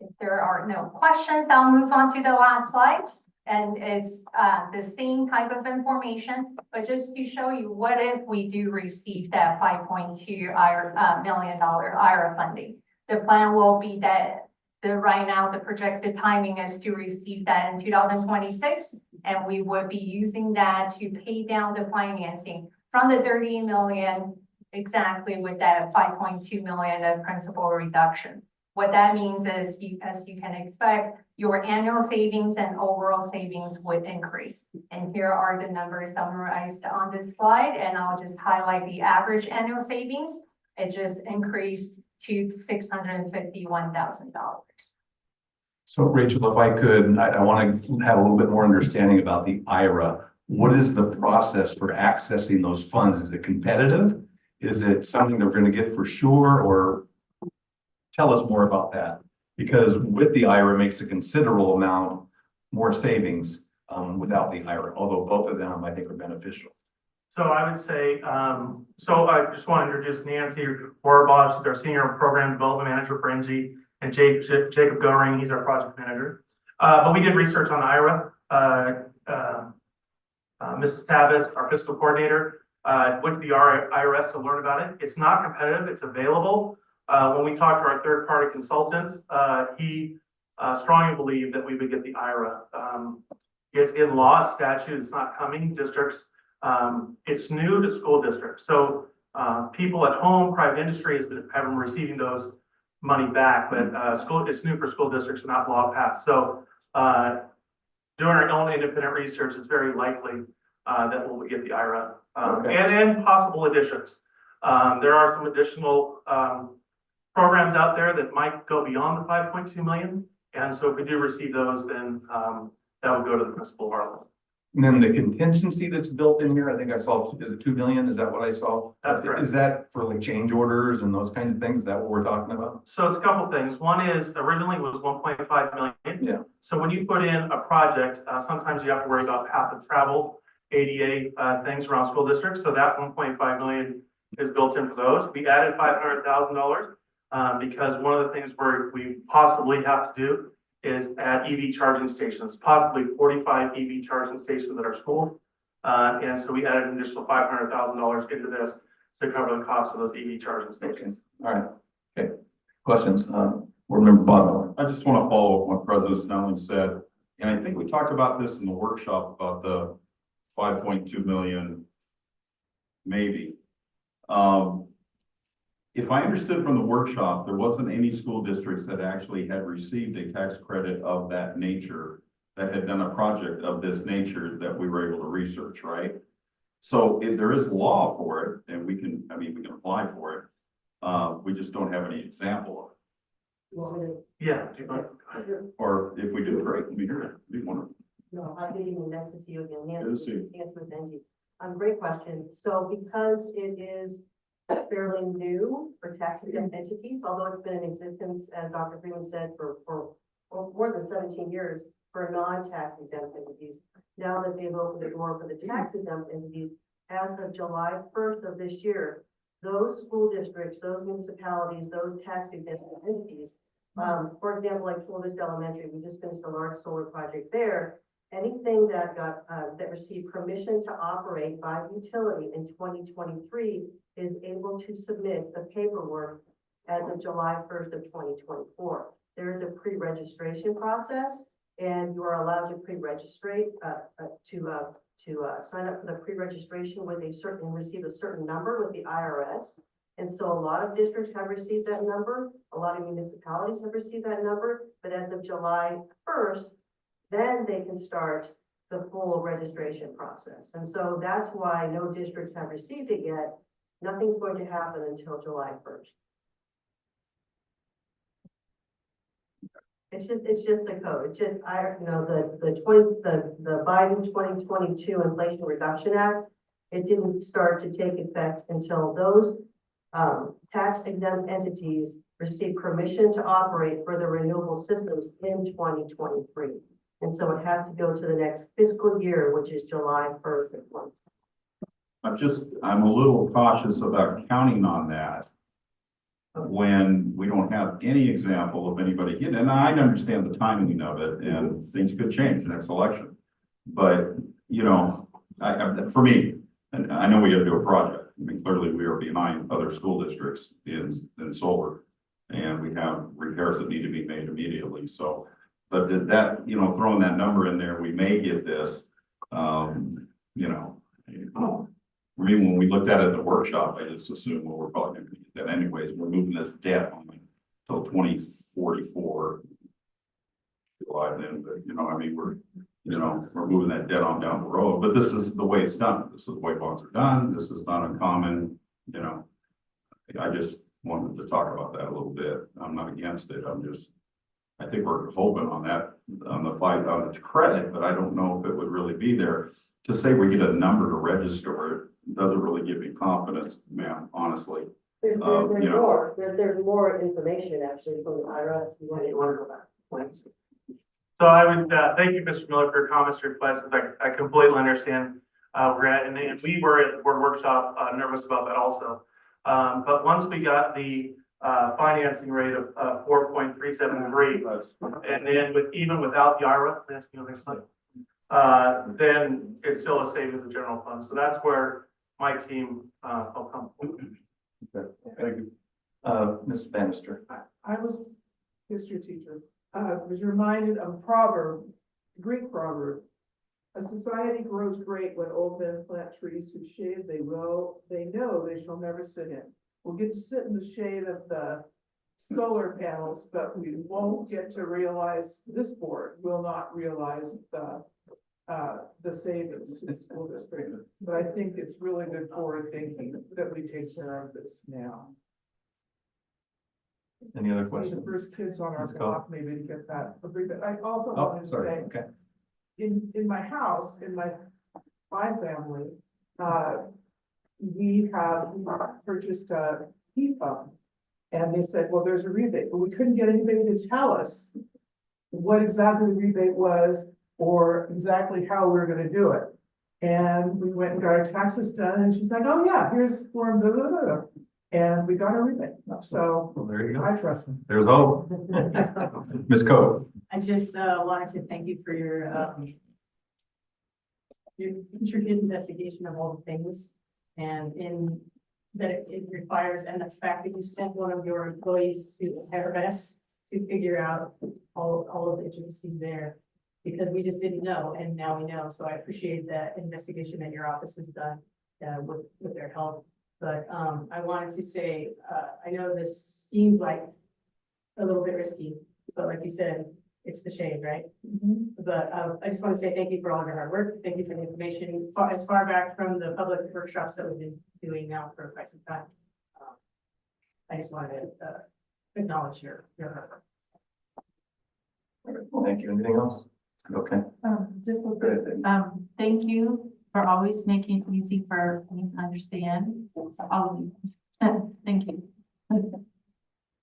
If there are no questions, I'll move on to the last slide. And it's the same type of information, but just to show you what if we do receive that $5.2 million IRA funding. The plan will be that right now the projected timing is to receive that in 2026, and we would be using that to pay down the financing from the 30 million exactly with that 5.2 million of principal reduction. What that means is, as you can expect, your annual savings and overall savings would increase. And here are the numbers summarized on this slide, and I'll just highlight the average annual savings. It just increased to $651,000. So Rachel, if I could, I want to have a little bit more understanding about the IRA. What is the process for accessing those funds? Is it competitive? Is it something they're going to get for sure? Or tell us more about that. Because with the IRA makes a considerable amount more savings without the IRA, although both of them I think are beneficial. So I would say, so I just want to introduce Nancy Warbaugh. She's our Senior Program Development Manager for NG, and Jacob Goering, he's our Project Manager. But we did research on IRA. Mrs. Tavis, our Fiscal Coordinator, went to the IRS to learn about it. It's not competitive, it's available. When we talked to our third-party consultant, he strongly believed that we would get the IRA. It's in law, statute, it's not coming. Districts, it's new to school districts. So people at home, private industry have been receiving those money back, but it's new for school districts, not law passed. So doing our own independent research, it's very likely that we'll get the IRA and possible additions. There are some additional programs out there that might go beyond the 5.2 million. And so if we do receive those, then that would go to the principal of our. And then the contingency that's built in here, I think I saw, is it 2 million? Is that what I saw? That's correct. Is that for like change orders and those kinds of things? Is that what we're talking about? So it's a couple things. One is originally was 1.5 million. Yeah. So when you put in a project, sometimes you have to worry about path of travel, ADA things around school districts. So that 1.5 million is built in for those. We added $500,000 because one of the things we possibly have to do is add EV charging stations, possibly 45 EV charging stations at our schools. And so we added an additional $500,000 into this to cover the cost of those EV charging stations. All right. Okay. Questions? Board Member Bob Miller. I just want to follow up what President Snelling said. And I think we talked about this in the workshop about the 5.2 million, maybe. If I understood from the workshop, there wasn't any school districts that actually had received a tax credit of that nature, that had done a project of this nature that we were able to research, right? So if there is law for it, and we can apply for it, we just don't have any example of it. Yeah. Or if we do, great, we hear it, we want to. No, I didn't even nice to see you again. Good to see you. Nancy with Angie. Great question. So because it is fairly new for tax exempt entities, although it's been in existence, as Dr. Freeman said, for more than 17 years for non-tax exempt entities. Now that they've opened the door for the tax exempt entities, as of July 1st of this year, those school districts, those municipalities, those tax exempt entities, for example, like Chula Vista Elementary, we just finished a large solar project there. Anything that got that received permission to operate by the utility in 2023 is able to submit the paperwork as of July 1st of 2024. There is a pre-registration process, and you are allowed to pre-register to sign up for the pre-registration with receive a certain number with the IRS. And so a lot of districts have received that number. A lot of municipalities have received that number, but as of July 1st, then they can start the full registration process. And so that's why no districts have received it yet. Nothing's going to happen until July 1st. It's just the code. It's just, the Biden 2022 Inflation Reduction Act, it didn't start to take effect until those tax exempt entities receive permission to operate for the renewable systems in 2023. And so it has to go to the next fiscal year, which is July 1st. I'm a little cautious about counting on that when we don't have any example of anybody getting, and I understand the timing of it, and things could change next election. But, for me, and I know we have to do a project. I mean, clearly we are behind other school districts in solar, and we have repairs that need to be made immediately. So, but that, throwing that number in there, we may get this, I mean, when we looked at it at the workshop, I just assumed, well, we're probably going to get that anyways. We're moving this debt on until 2044. July then, but we're moving that debt on down the road. But this is the way it's done. This is the way bonds are done. This is not uncommon. I just wanted to talk about that a little bit. I'm not against it. I think we're hoping on that, on the credit, but I don't know if it would really be there. To say we get a number to register it doesn't really give me confidence, ma'am, honestly. There's more information actually from the IRS. You want to go back? So I would thank you, Mr. Miller, for your comments, your questions. I completely understand where we're at, and we were at the board workshop nervous about that also. But once we got the financing rate of 4.373, and then even without the IRA, then it's still a savings in general fund. So that's where my team felt comfortable. Okay, thank you. Ms. Bannister. I was a history teacher. Was reminded of a proverb, Greek proverb. A society grows great when old men plant trees whose shade they know they shall never sit in. We'll get to sit in the shade of the solar panels, but we won't get to realize, this board will not realize the savings to the school district. But I think it's really good forward thinking that we take care of this now. Any other the questions? first kids on our Let's go. block maybe to get that agreement. I also Oh, wanted to sorry, say, okay. in my house, in my family, we purchased a heat pump. And they said, well, there's a rebate, but we couldn't get anybody to tell us what exactly the rebate was or exactly how we were gonna do it. And we went and got our taxes done, and she's like, oh yeah, here's form blah, blah, blah, blah. And we got a rebate, so Well, there you go. I trust them. There's hope. Ms. Coe. I just wanted to thank you for your intricate investigation of all the things and that it requires, and the fact that you sent one of your employees to IRS to figure out all of the intricacies there, because we just didn't know, and now we know. So I appreciate that investigation that your office has done with their help. But I wanted to say, I know this seems like a little bit risky, but like you said, it's the shade, right? But I just want to say thank you for all your hard work. Thank you for the information as far back from the public workshops that we've been doing now for quite some time. I just wanted to acknowledge your hard work. Thank you. Anything else? Okay. Just a bit, thank you for always making it easy for me to understand all of you. Thank you.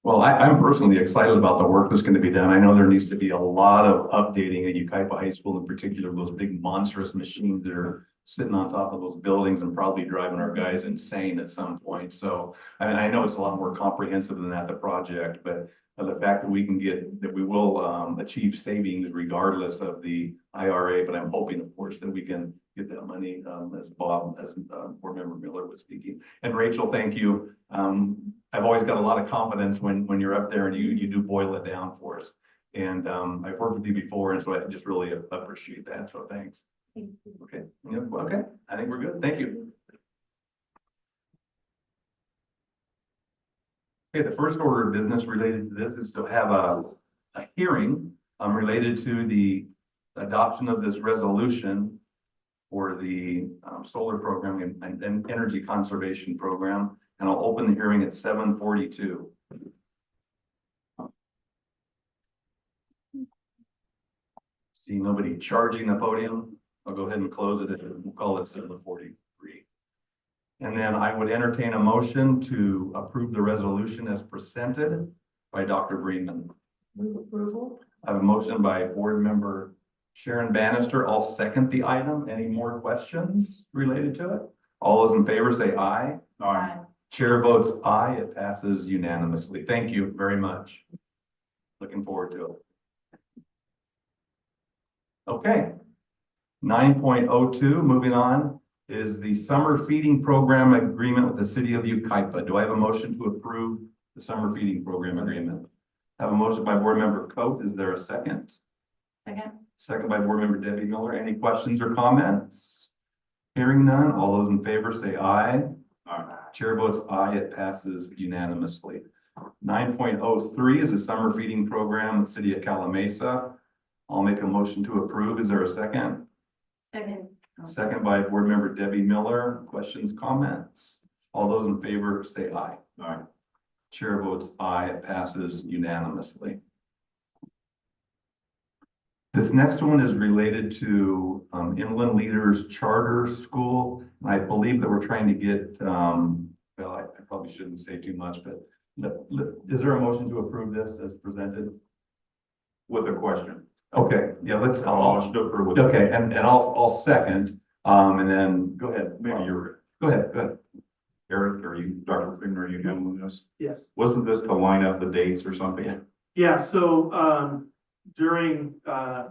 Well, I'm personally excited about the work that's going to be done. I know there needs to be a lot of updating at Yucaipa High School, in particular, those big monstrous machines that are sitting on top of those buildings and probably driving our guys insane at some point. So, I mean, I know it's a lot more comprehensive than that, the project, but the fact that we will achieve savings regardless of the IRA, but I'm hoping, of course, that we can get that money, as Board Member Miller was speaking. And Rachel, thank you. I've always got a lot of confidence when you're up there and you do boil it down for us. And I've worked with you before, and so I just really appreciate that. So thanks. Okay. Yeah, okay. I think we're good. Thank you. Okay, the first order of business related to this is to have a hearing related to the adoption of this resolution for the solar program and energy conservation program. And I'll open the hearing at 7:42. See nobody charging the podium. I'll go ahead and close it. We'll call it 7:43. And then I would entertain a motion to approve the resolution as presented by Dr. Breeman. Move approval. I have a motion by Board Member Sharon Bannister. I'll second the item. Any more questions related to it? All those in favor say aye. Aye. Chair votes aye. It passes unanimously. Thank you very much. Looking forward to it. Okay. 9.02, moving on, is the summer feeding program agreement with the city of Yucaipa. Do I have a motion to approve the summer feeding program agreement? I have a motion by Board Member Coate. Is there a second? Second. Second by Board Member Debbie Miller. Any questions or comments? Hearing none, all those in favor say aye. Aye. Chair votes aye. It passes unanimously. 9.03 is a summer feeding program with City of Calamasa. I'll make a motion to approve. Is there a second? Second. Second by Board Member Debbie Miller. Questions, comments? All those in favor say aye. Aye. Chair votes aye. It passes unanimously. This next one is related to Inland Leaders Charter School. I believe that we're trying to get, well, I probably shouldn't say too much, but is there a motion to approve this as presented? With a question. Okay, yeah, let's. Motion to approve with- Okay, and I'll second, and then go ahead. Maybe you're. Go ahead. Eric, are you, Dr. Freeman, are you handling this? Yes. Wasn't this to line up the dates or something? Yeah, so during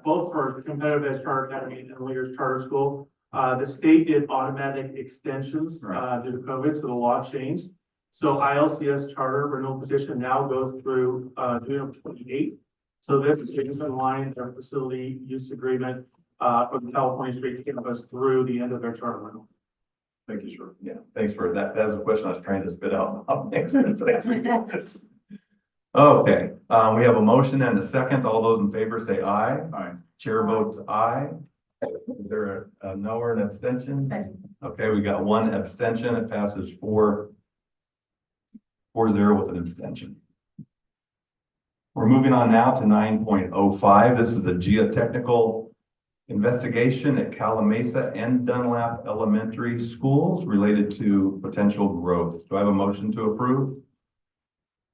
both for the Competitive Edge Charter Academy and Leaders Charter School, the state did automatic extensions due to COVID, so the law changed. So ILCS charter renewal petition now goes through June of 28. So this is in line with our facility use agreement for the California State campus through the end of their charter renewal. Thank you, sir. Yeah, thanks for that. That was a question I was trying to spit out. Okay, we have a motion and a second. All those in favor say aye. Aye. Chair votes aye. Is there a no or an abstention? Okay, we got one abstention. It passes 4-0 with an abstention. We're moving on now to 9.05. This is a geotechnical investigation at Calamasa and Dunlap Elementary Schools related to potential growth. Do I have a motion to approve?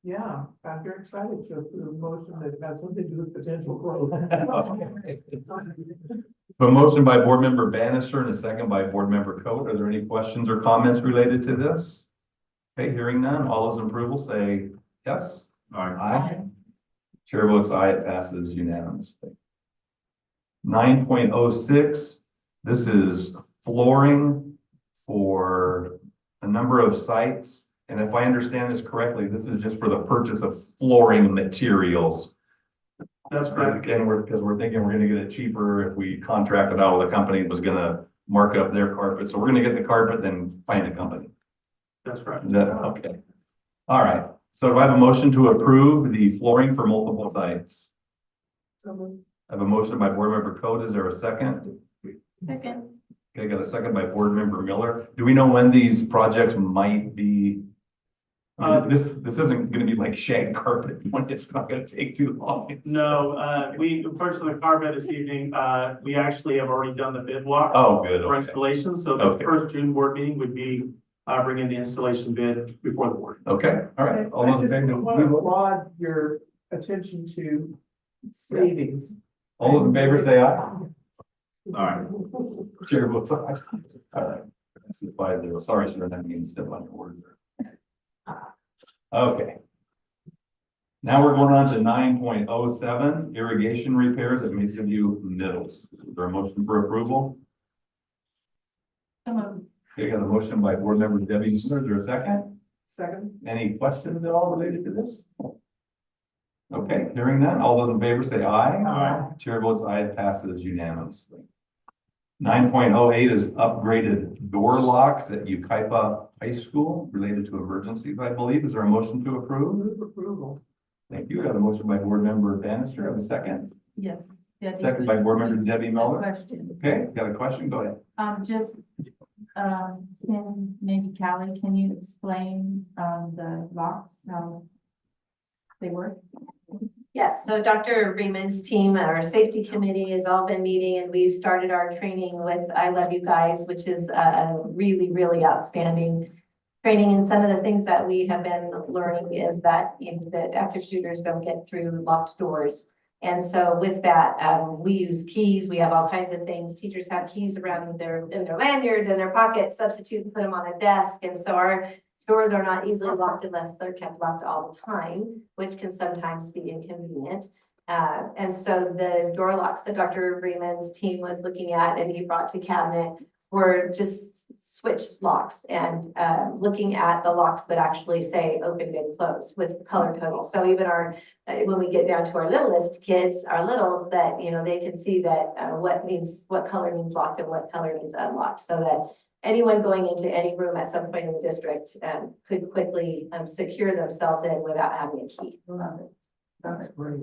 Yeah, I'm very excited to approve a motion that has something to do with potential growth. A motion by Board Member Bannister and a second by Board Member Coe. Are there any questions or comments related to this? Okay, hearing none. All those in approval say yes. Aye. Chair votes aye. It passes unanimously. 9.06. This is flooring for a number of sites. And if I understand this correctly, this is just for the purchase of flooring materials. That's correct. Again, because we're thinking we're gonna get it cheaper if we contract it out with a company that was gonna mark up their carpet. So we're gonna get the carpet, then find a company. That's correct. Is that okay? All right. So do I have a motion to approve the flooring for multiple sites? So I have a motion by Board Member Coe. Is there a second? Second. Okay, got a second by Board Member Miller. Do we know when these projects might be? I mean, this isn't gonna be like shag carpet. It's not gonna take too long. No, we purchased the carpet this evening. We actually have already done the bid walk. Oh, good. For Okay. installation, so the Okay. first June board meeting would be bringing the installation bid before the board. Okay, all right. All I those in just favor? want to applaud your attention to savings. All those in favor say aye. Aye. Chair votes aye. All right. That's the 5-0. Sorry, sir, that means step on your word. Okay. Now we're going on to 9.07, irrigation repairs at Mesa View Middles. Is there a motion for approval? Okay, got a motion by Board Member Debbie Miller. Is there a second? Second. Any questions at all related to this? Okay, hearing none. All those in favor say aye. Aye. Chair votes aye. It passes unanimously. 9.08 is upgraded door locks at Yucaipa High School related to emergencies, I believe. Is there a motion to approve? Move approval. Thank you. I got a motion by Board Member Bannister. Have a second? Yes. Debbie, Second by Board Member Debbie Miller. Question. Okay, got a question? Go ahead. Can maybe Callie, can you explain, the locks, how they work? Yes, so Dr. Freeman's team, our safety committee has all been meeting and we've started our training with I Love You Guys, which is a really, really outstanding training. And some of the things that we have been learning is that, you know, that active shooters don't get through locked doors. And so with that, we use keys. We have all kinds of things. Teachers have keys around in their lanyards and their pockets, substitutes, put them on a desk. And so our doors are not easily locked unless they're kept locked all the time, which can sometimes be inconvenient. And so the door locks that Dr. Freeman's team was looking at and he brought to cabinet were just switch locks and looking at the locks that actually say opened and closed with color coding. So even our, when we get down to our littlest kids, our littles, that, you know, they can see that what color means locked and what color means unlocked, so that anyone going into any room at some point in the district could quickly secure themselves in without having a key. That's great.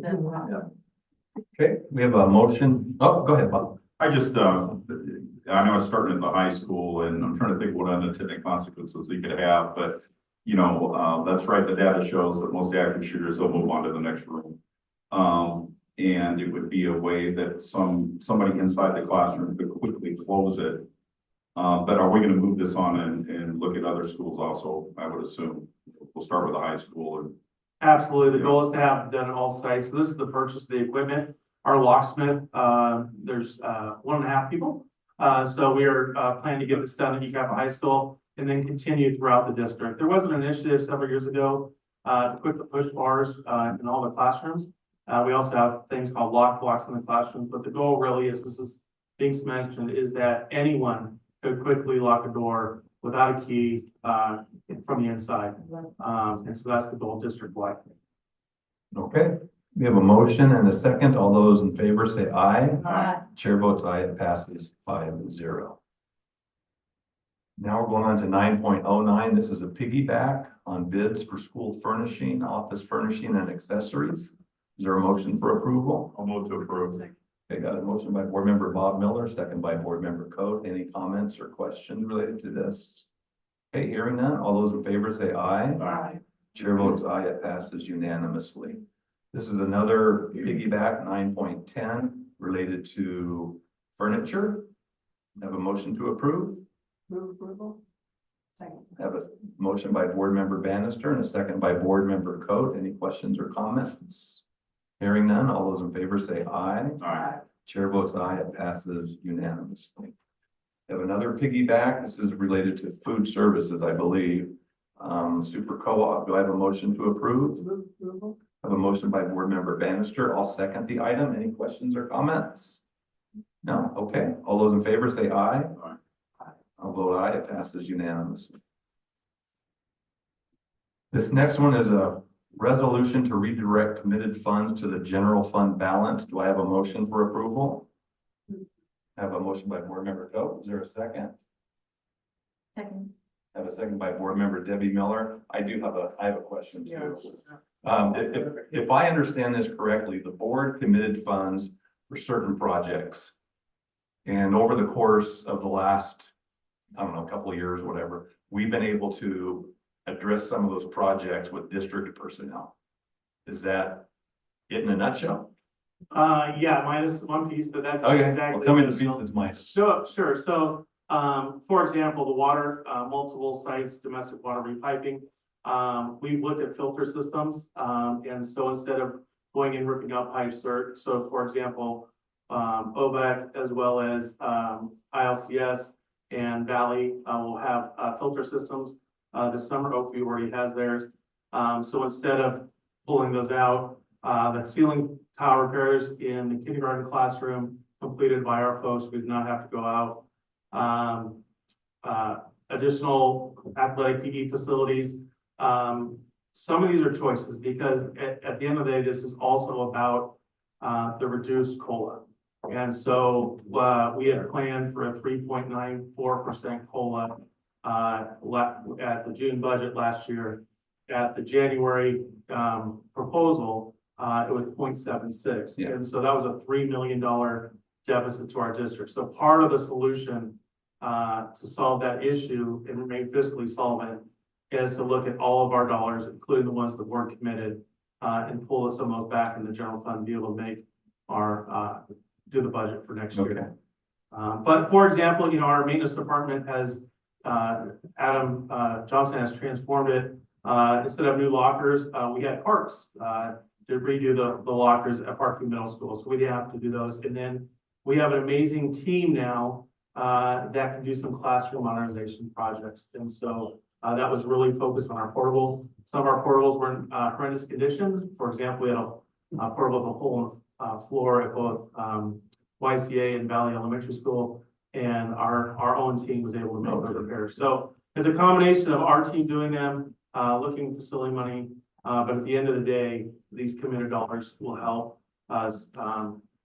Okay, we have a motion. Oh, go ahead, Bob. I just, I know it's starting at the high school and I'm trying to think what unintended consequences you could have, but you know, that's right. The data shows that most active shooters will move on to the next room. And it would be a way that somebody inside the classroom could quickly close it. But are we going to move this on and look at other schools also? I would assume we'll start with the high school. And Absolutely. The goal is to have it done at all sites. So this is the purchase of the equipment. Our locksmith, there's 1.5 people. So we are planning to get this done at Yucaipa High School and then continue throughout the district. There was an initiative several years ago to put the push bars in all the classrooms. We also have things called lock blocks in the classrooms, but the goal really is, as Binks mentioned, is that anyone could quickly lock a door without a key from the inside. And so that's the goal district-wide. Okay, we have a motion and a second. All those in favor say aye. Aye. Chair votes aye. It passes 5-0. Now we're going on to 9.09. This is a piggyback on bids for school furnishing, office furnishing and accessories. Is there a motion for approval? I'll move to approve. Okay, got a motion by Board Member Bob Miller, second by Board Member Coe. Any comments or questions related to this? Okay, hearing none. All those in favor say aye. Aye. Chair votes aye. It passes unanimously. This is another piggyback 9.10 related to furniture. Have a motion to approve. Move approval. Second. Have a motion by board member Bannister and a second by board member Coat. Any questions or comments? Hearing none, all those in favor say aye. Aye. Chair votes aye, it passes unanimously. Have another piggyback. This is related to food services, I believe. Super co-op. Do I have a motion to approve? Move approval. I have a motion by board member Bannister. I'll second the item. Any questions or comments? No? Okay. All those in favor say aye. Aye. I'll vote aye. It passes unanimously. This next one is a resolution to redirect committed funds to the general fund balance. Do I have a motion for approval? I have a motion by board member Coe. Is there a second? Second. I have a second by board member Debbie Miller. I have a question too. If I understand this correctly, the board committed funds for certain projects. And over the course of the last, I don't know, a couple of years, whatever, we've been able to address some of those projects with district personnel. Is that it in a nutshell? Yeah, minus one piece, but that's Okay, exactly. well, tell me the piece that's minus. Sure. So, for example, the water, multiple sites, domestic water repiping. We've looked at filter systems, and so instead of going and ripping out pipes, so for example, OVAC as well as, ILCS and Valley, will have, filter systems. This summer, Oakview already has theirs. So instead of pulling those out, the ceiling tile repairs in the kindergarten classroom completed by our folks, we did not have to go out. Additional athletic PE facilities. Some of these are choices because at the end of the day, this is also about the reduced COLA. And so we had planned for a 3.94% COLA at the June budget last year. At the January proposal, it was 0.76. Yeah. And so that was a $3 million deficit to our district. So part of the solution to solve that issue and remain fiscally solvent is to look at all of our dollars, including the ones that weren't committed, and pull some of those back in the general fund, be able to make our do the budget for next year. But for example, our maintenance department has Adam Johnson has transformed it. Instead of new lockers, we had parks to redo the lockers at Parkview Middle School, so we didn't have to do those. And then we have an amazing team now that can do some classroom modernization projects. And so that was really focused on our portable. Some of our portables were in horrendous condition. For example, we had a portable with a hole in the floor at both YCA and Valley Elementary School, and our own team was able to make those repairs. So it's a combination of our team doing them, looking for facility money, but at the end of the day, these committed dollars will help us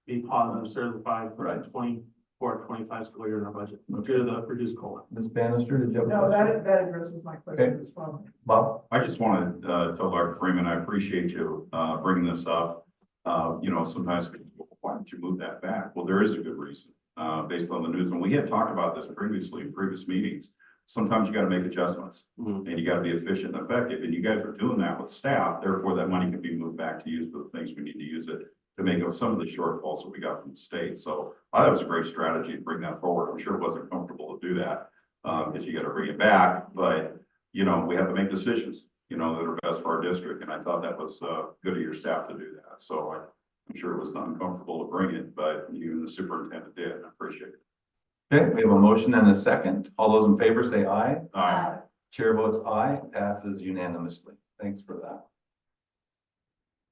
be positive certified for the 24-25 school year in our budget due to the reduced COLA. Ms. Bannister, did you have a No, question? that addresses my question Okay. as well. Bob? I just wanted to tell Dr. Freeman, I appreciate you bringing this up. Sometimes people, why don't you move that back? Well, there is a good reason, based on the news. And we had talked about this previously in previous meetings. Sometimes you got to make adjustments and you got to be efficient and effective. And you guys are doing that with staff. Therefore, that money can be moved back to use for the things we need to use it to make up some of the shortfalls that we got from the state. So I thought it was a great strategy to bring that forward. I'm sure it wasn't comfortable to do that because you got to bring it back. But, we have to make decisions, that are best for our district. And I thought that was good of your staff to do that. So I'm sure it was uncomfortable to bring it, but you and the superintendent did. I appreciate it. Okay, we have a motion and a second. All those in favor say aye. Aye. Chair votes aye, passes unanimously. Thanks for that.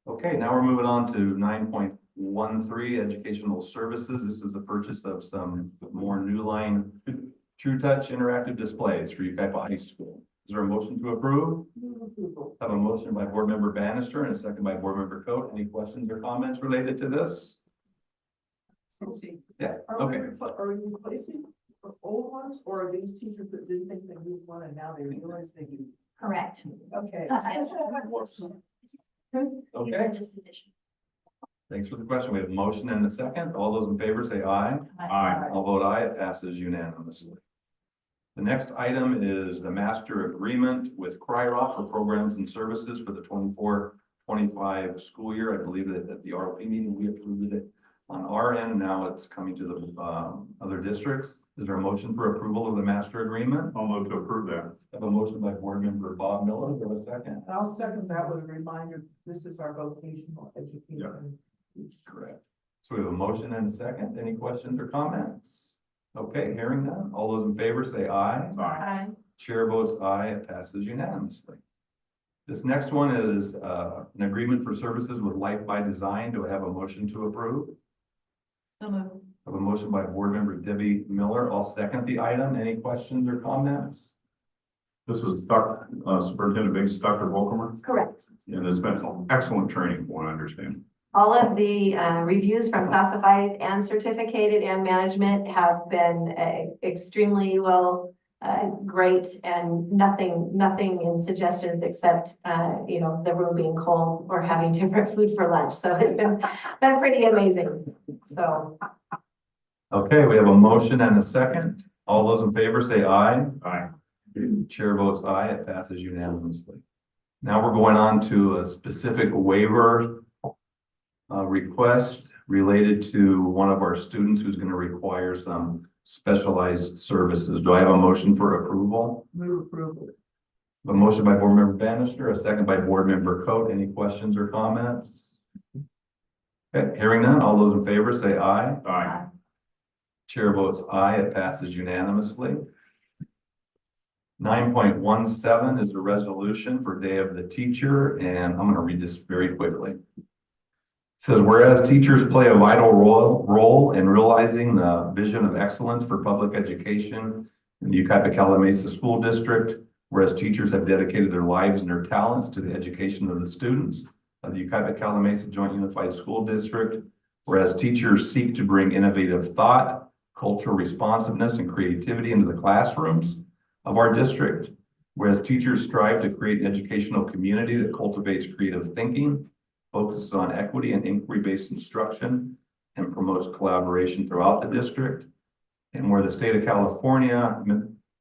Okay, now we're moving on to 9.13, educational services. This is the purchase of some more new line True Touch interactive displays for Yucaipa High School. Is there a motion to approve? Have a motion by board member Bannister and a second by board member Coate. Any questions or comments related to this? Yeah, okay. Are we replacing the old ones, or are these teachers that didn't think they needed one and now they realize they do? Correct. Okay. Okay. Thanks for the question. We have a motion and a second. All those in favor say aye. Aye. I'll vote aye. It passes unanimously. The next item is the master agreement with CRYROC for programs and services for the 25 school year. I believe that at the RP meeting, we approved it on our end. Now it's coming to the other districts. Is there a motion for approval of the master agreement? I'll move to approve that. I have a motion by board member Bob Miller. Do I have a second? And I'll second that with a reminder, this is our vocational education. piece. Correct. So we have a motion and a second. Any questions or comments? Okay, hearing none. All those in favor say aye. Aye. Chair votes aye. It passes unanimously. This next one is an agreement for services with Life by Design. Do I have a motion to approve? So moved. I have a motion by board member Debbie Miller. I'll second the item. Any questions or comments? This is Superintendent Biggs, Dr. Volkmer, Correct. and it's been some excellent training, from what I understand. All of the reviews from classified and certificated and management have been extremely well, great, and nothing in suggestions except, you know, the room being cold or having different food for lunch. So it's been pretty amazing. So. Okay, we have a motion and a second. All those in favor say aye. Aye. Chair votes aye. It passes unanimously. Now we're going on to a specific waiver request related to one of our students who's going to require some specialized services. Do I have a motion for approval? Move approval. A motion by board member Bannister, a second by board member Coate. Any questions or comments? Okay, hearing none. All those in favor say aye. Aye. Chair votes aye. It passes unanimously. 9.17 is the resolution for Day of the Teacher, and I'm going to read this very quickly. It says, whereas teachers play a vital role in realizing the vision of excellence for public education in the Yucaipa-Calimesa School District, whereas teachers have dedicated their lives and their talents to the education of the students of the Yucaipa-Calimesa Joint Unified School District, whereas teachers seek to bring innovative thought, cultural responsiveness, and creativity into the classrooms of our district, whereas teachers strive to create an educational community that cultivates creative thinking, focuses on equity and inquiry-based instruction, and promotes collaboration throughout the district, and where the state of California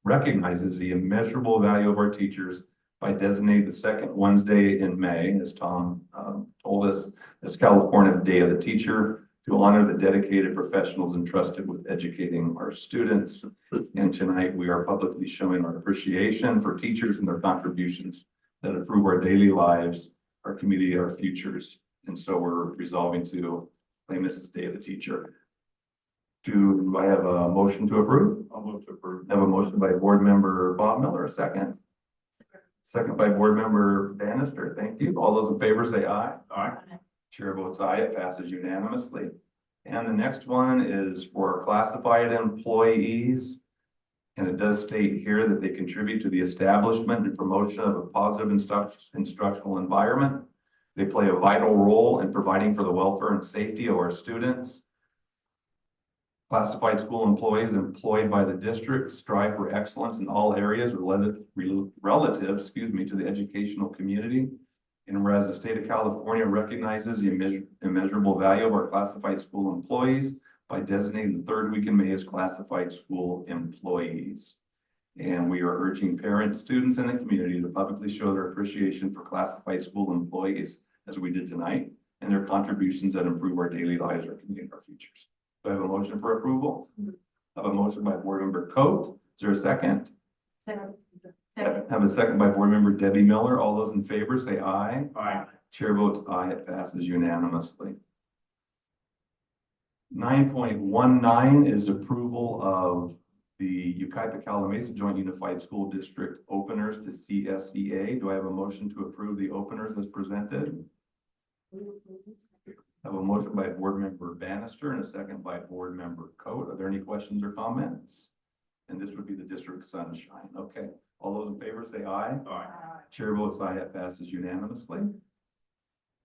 recognizes the immeasurable value of our teachers by designating the second Wednesday in May, as Tom told us, as California Day of the Teacher, to honor the dedicated professionals entrusted with educating our students. And tonight we are publicly showing our appreciation for teachers and their contributions that improve our daily lives, our community, our futures. And so we're resolving to claim this as Day of the Teacher. Do I have a motion to approve? I'll move to approve. I have a motion by board member Bob Miller, a second. Second by board member Bannister. Thank you. All those in favor say aye. Aye. Chair votes aye. It passes unanimously. And the next one is for classified employees. And it does state here that they contribute to the establishment and promotion of a positive instructional environment. They play a vital role in providing for the welfare and safety of our students. Classified school employees employed by the district strive for excellence in all areas relative to the educational community. And whereas the state of California recognizes the immeasurable value of our classified school employees by designating the third week in May as classified school employees. And we are urging parents, students, and the community to publicly show their appreciation for classified school employees, as we did tonight, and their contributions that improve our daily lives, our community, our futures. Do I have a motion for approval? I have a motion by board member Coate. Is there a second? Second. I have a second by board member Debbie Miller. All those in favor say aye. Aye. Chair votes aye. It passes unanimously. 9.19 is approval of the Yucaipa-Calimesa Joint Unified School District openers to CECA. Do I have a motion to approve the openers as presented? I have a motion by board member Bannister and a second by board member Coate. Are there any questions or comments? And this would be the district sunshine. Okay. All those in favor say aye. Aye. Chair votes aye. It passes unanimously.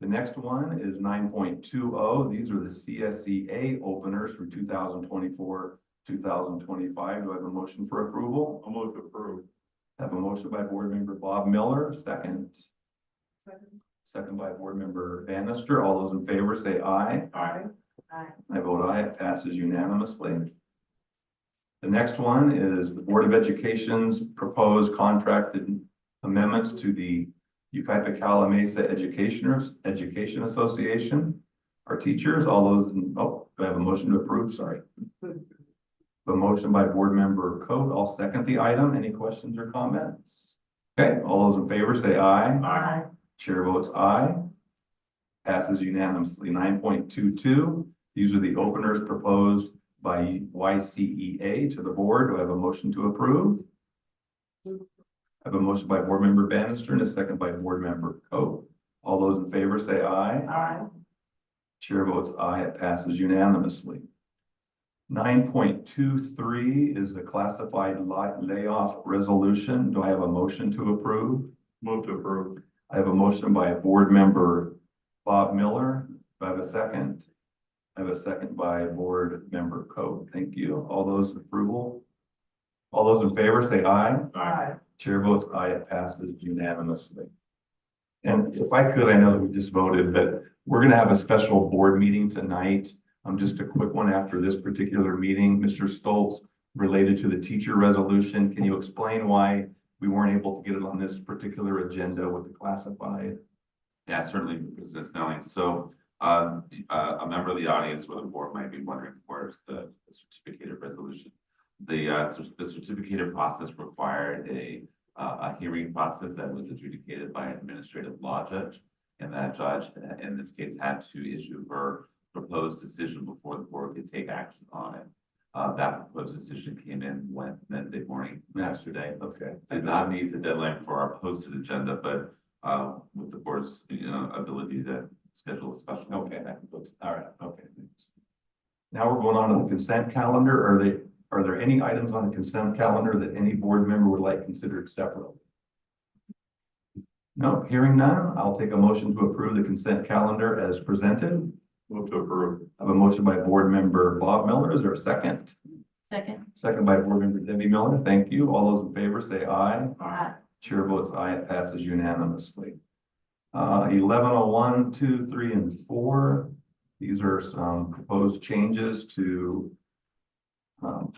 The next one is 9.20. These are the CSEA openers for 2024, 2025. Do I have a motion for approval? I'll move to approve. I have a motion by board member Bob Miller, second. Second by board member Bannister. All those in favor say aye. Aye. I vote aye. It passes unanimously. The next one is the Board of Education's proposed contracted amendments to the Yucaipa Cal Mesa Education Association. Our teachers, all those, do I have a motion to approve? Sorry. A motion by Board Member Coe. I'll second the item. Any questions or comments? Okay, all those in favor say aye. Aye. Chair votes aye. Passes unanimously. 9.22. These are the openers proposed by YCEA to the board. Do I have a motion to approve? I have a motion by Board Member Bannister and a second by Board Member Coe. All those in favor say aye. Aye. Chair votes aye. It passes unanimously. 9.23 is the classified layoff resolution. Do I have a motion to approve? Move to approve. I have a motion by Board Member Bob Miller. Do I have a second? I have a second by Board Member Coe. Thank you. All those in approval? All those in favor say aye. Aye. Chair votes aye. It passes unanimously. And if I could, I know that we just voted, but we're going to have a special board meeting tonight. Just a quick one after this particular meeting. Mr. Stoltz, related to the teacher resolution, can you explain why we weren't able to get it on this particular agenda with the classified? Yeah, certainly, President Snelling. So a member of the audience or the board might be wondering where's the certificated resolution. The certificated process required a hearing process that was adjudicated by an administrative law judge. And that judge, in this case, had to issue her proposed decision before the board could take action on it. That proposed decision came in Wednesday morning yesterday. Okay. Did not meet the deadline for our posted agenda, but with the board's ability to schedule a special. Okay. All right. Okay. Thanks. Now we're going on to the consent calendar. Are there any items on the consent calendar that any board member would like considered separately? No, hearing none, I'll take a motion to approve the consent calendar as presented. Move to approve. I have a motion by Board Member Bob Miller. Is there a second? Second. Second by Board Member Debbie Miller. Thank you. All those in favor say aye. Aye. Chair votes aye. It passes unanimously. 1101, 2, 3, and 4. These are some proposed changes to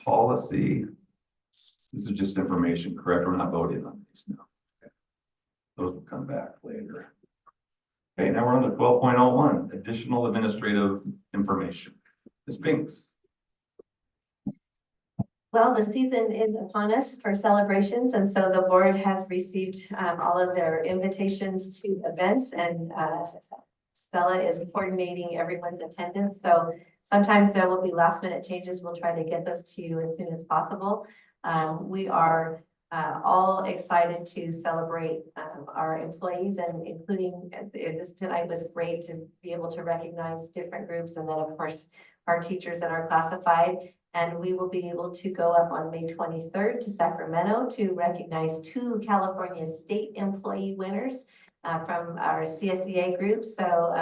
policy. This is just information, correct? We're not voting on these now. Okay. Those will come back later. Okay, now we're on to 12.01, additional administrative information. Ms. Binks. Well, the season is upon us for celebrations, and so the board has received all of their invitations to events, and Stella is coordinating everyone's attendance. So sometimes there will be last minute changes. We'll try to get those to you as soon as possible. We are all excited to celebrate our employees, and including this tonight was great to be able to recognize different groups, and then of course our teachers and our classified. And we will be able to go up on May 23rd to Sacramento to recognize 2 California state employee winners from our CSEA group. So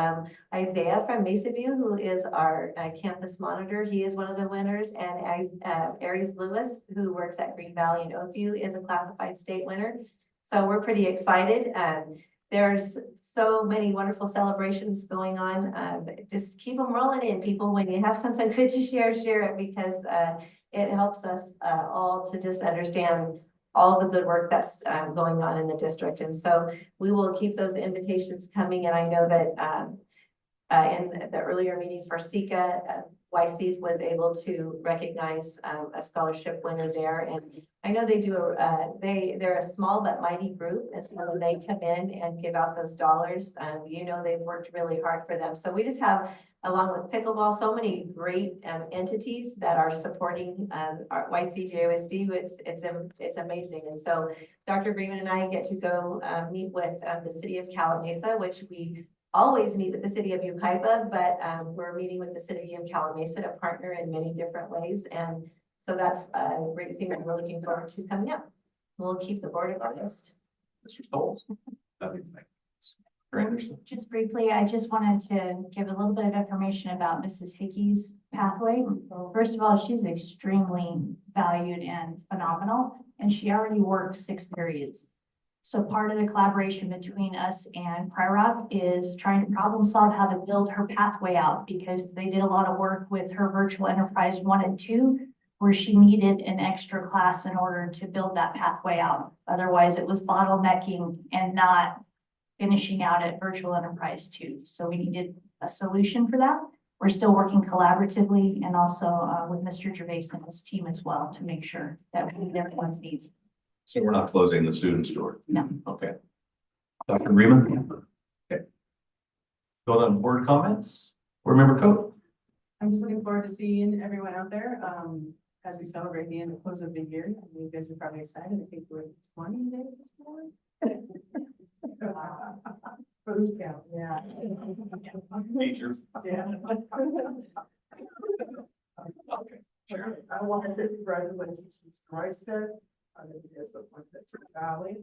Isaiah from Mesa View, who is our campus monitor, he is one of the winners. And Aries Lewis, who works at Green Valley and Oakview, is a classified state winner. So we're pretty excited. There's so many wonderful celebrations going on. Just keep them rolling in, people. When you have something good to share it, because it helps us all to just understand all the good work that's going on in the district. And so we will keep those invitations coming. And I know that in the earlier meeting for CECA, YCF was able to recognize a scholarship winner there. And I know they do they're a small but mighty group. And so when they come in and give out those dollars, you know, they've worked really hard for them. So we just have, along with pickleball, so many great entities that are supporting our YCJUSD. It's amazing. And so Dr. Freeman and I get to go meet with the city of Cal Mesa, which we always meet with the city of Yucaipa, but we're meeting with the city of Cal Mesa to partner in many different ways. And so that's a great thing that we're looking forward to coming up. We'll keep the board honest. Mr. Stoltz. Just briefly, I just wanted to give a little bit of information about Mrs. Hickey's pathway. First of all, she's extremely valued and phenomenal, and she already works 6 periods. So part of the collaboration between us and PRIROC is trying to problem solve how to build her pathway out, because they did a lot of work with her virtual enterprise 1 and 2, where she needed an extra class in order to build that pathway out. Otherwise, it was bottlenecking and not finishing out at virtual enterprise too. So we needed a solution for that. We're still working collaboratively and also with Mr. Gervais and his team as well to make sure that we meet everyone's needs. So we're not closing the student store? No. Okay. Dr. Freeman? Okay. Go on board comments. Board member Coe? I'm just looking forward to seeing everyone out there, as we celebrate the end of close of the year. You guys are probably excited. I think we're 20 days this morning. For who's count, yeah. Teachers. Yeah. Okay. Sure. I want to say congratulations to Streisted on his appointment to the Valley.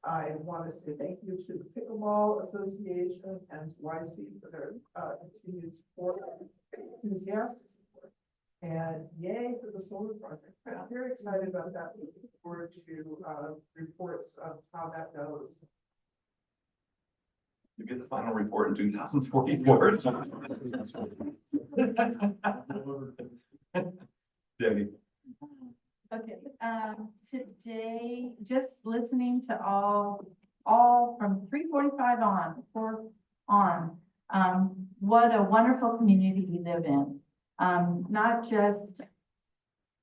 I want to say thank you to the Pickleball Association and to YC for their continued support, enthusiastic support. And yay for the solar project. I'm very excited about that. Looking forward to reports of how that goes. You get the final report in 2044. Debbie. Okay, today, just listening to all from 3:45 on, what a wonderful community we live in. Not just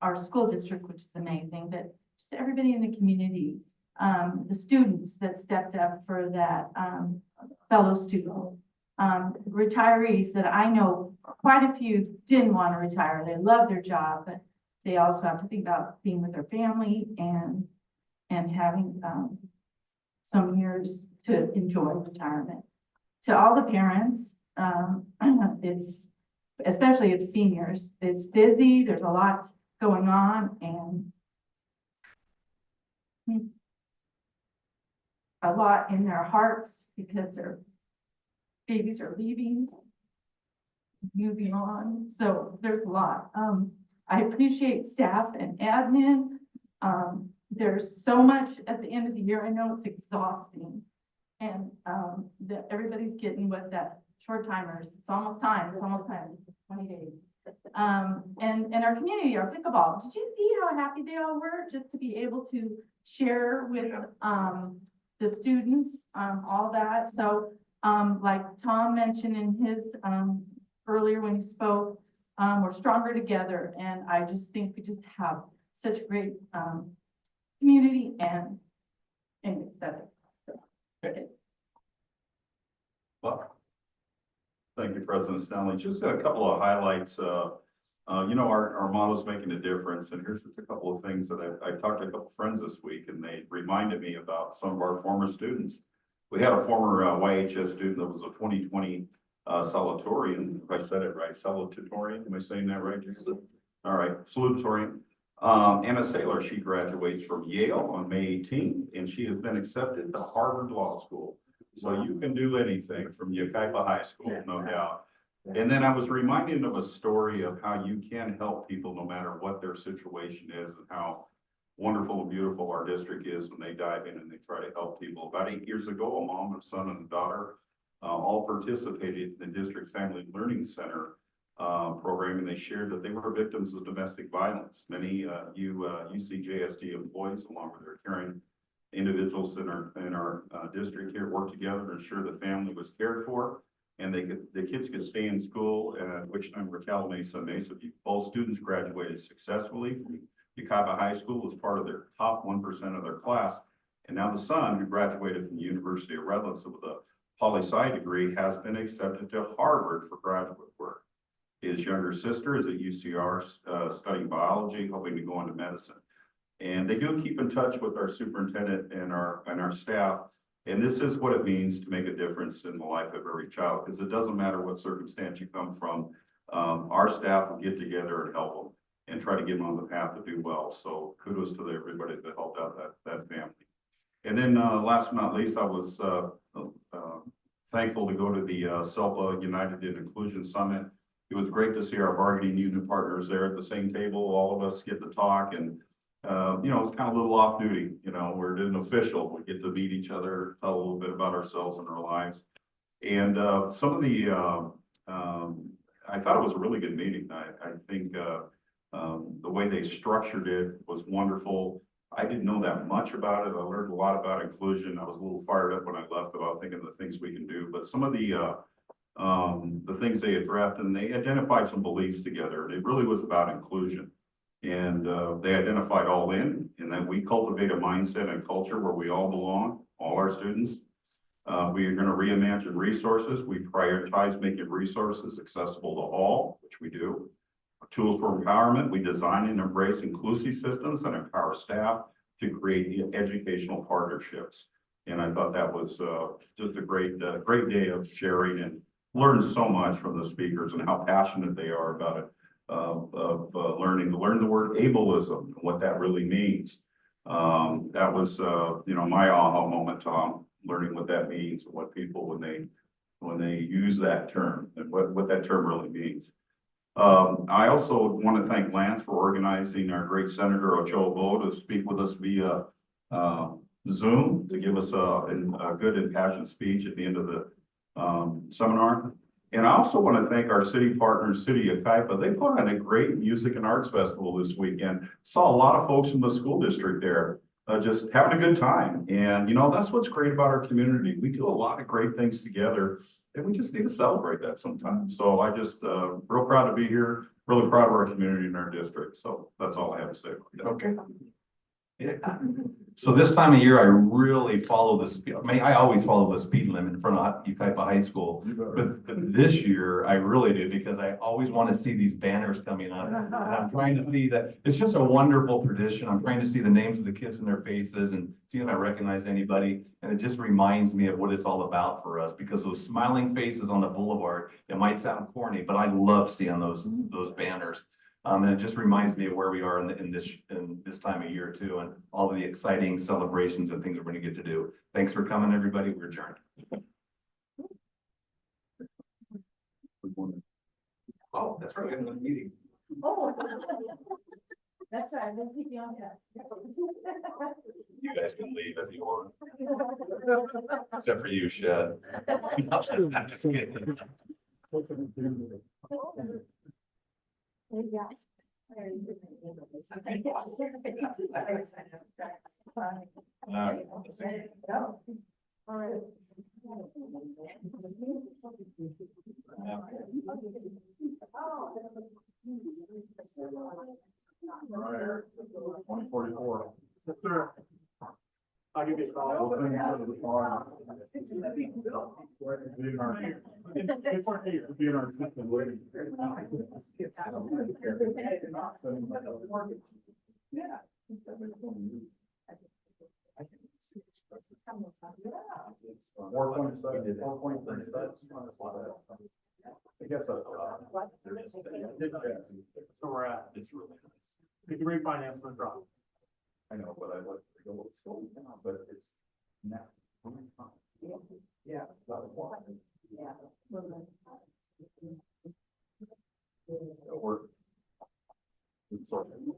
our school district, which is amazing, but just everybody in the community. The students that stepped up for that, fellow student. Retirees that I know, quite a few didn't want to retire. They love their job, but they also have to think about being with their family and having some years to enjoy retirement. To all the parents, it's especially of seniors, it's busy. There's a lot going on and a lot in their hearts because their babies are leaving, moving on. So there's a lot. I appreciate staff and admin. There's so much at the end of the year. I know it's exhausting. And that everybody's getting with that short timers. It's almost time. 20 days. And our community, our pickleball. Did you see how happy they all were just to be able to share with the students, all that. So like Tom mentioned in his earlier when he spoke, we're stronger together. And I just think we just have such great community and that's it. Okay. Well, thank you, President Stanley. Just a couple of highlights. You know, our motto is making a difference. And here's just a couple of things that I talked to a couple of friends this week, and they reminded me about some of our former students. We had a former YHS student that was a 2020 salutatorian, if I said it right, salutatorian. Am I saying that right, Jason? All right, salutatorian. Anna Saylor, she graduates from Yale on May 18th, and she has been accepted to Harvard Law School. So you can do anything from Yucaipa High School, no doubt. And then I was reminded of a story of how you can help people no matter what their situation is and how wonderful and beautiful our district is when they dive in and they try to help people. About 8 years ago, a mom, a son, and a daughter all participated in the District Family Learning Center program, and they shared that they were victims of domestic violence. Many YCJUSD employees, along with their caring individuals in our district here, worked together to ensure the family was cared for and the kids could stay in school, at which time Raquel Mesa. Both students graduated successfully from Yucaipa High School as part of their top 1% of their class. And now the son, who graduated from the University of Redlands with a poli-sci degree, has been accepted to Harvard for graduate work. His younger sister is at UCR studying biology, hoping to go into medicine. And they do keep in touch with our superintendent and our staff. And this is what it means to make a difference in the life of every child, because it doesn't matter what circumstance you come from. Our staff will get together and help them and try to get them on the path to do well. So kudos to everybody that helped out that family. And then last but not least, I was thankful to go to the SELPA United in Inclusion Summit. It was great to see our bargaining unit partners there at the same table, all of us get to talk, and you know, it's kind of a little off duty, you know, we're an official, we get to meet each other, tell a little bit about ourselves and our lives. And some of the, I thought it was a really good meeting. I think the way they structured it was wonderful. I didn't know that much about it. I learned a lot about inclusion. I was a little fired up when I left about thinking of the things we can do, but some of the things they addressed, and they identified some beliefs together, and it really was about inclusion. And they identified all in, and then we cultivate a mindset and culture where we all belong, all our students. We are going to reimagine resources. We prioritize making resources accessible to all, which we do. Tools for empowerment. We design and embrace inclusive systems that empower staff to create educational partnerships. And I thought that was just a great day of sharing, and learned so much from the speakers and how passionate they are about it. Learning to learn the word ableism and what that really means. That was my aha moment, Tom, learning what that means and what people when they use that term and what that term really means. I also want to thank Lance for organizing our great Senator Ochoa Bo to speak with us via Zoom to give us a good and passionate speech at the end of the seminar. And I also want to thank our city partners, City of Kaipa. They put on a great music and arts festival this weekend. Saw a lot of folks from the school district there just having a good time. And, that's what's great about our community. We do a lot of great things together, and we just need to celebrate that sometimes. So I just real proud to be here, really proud of our community and our district. So that's all I have to say. Okay. Yeah. So this time of year, I really follow the speed. I always follow the speed limit in front of Ukaipa High School. But this year, I really do, because I always want to see these banners coming up. And I'm trying to see that. It's just a wonderful tradition. I'm trying to see the names of the kids in their faces and see if I recognize anybody. And it just reminds me of what it's all about for us, because those smiling faces on the boulevard, it might sound corny, but I love seeing those banners. And it just reminds me of where we are in this time of year too, and all of the exciting celebrations and things we're going to get to do. Thanks for coming, everybody. We're adjourned. Oh, that's right. We have another meeting. Oh, that's right. We'll keep you on task. You guys can leave if you want. Except for you, Shed. I'm just kidding. Yes. Yes, sir. I'll give you a call. I guess that's a lot. So we're at. It's really nice. We can refinance the drop. I know, but I like to go, it's going down, but it's now. Yeah. That was why. Yeah.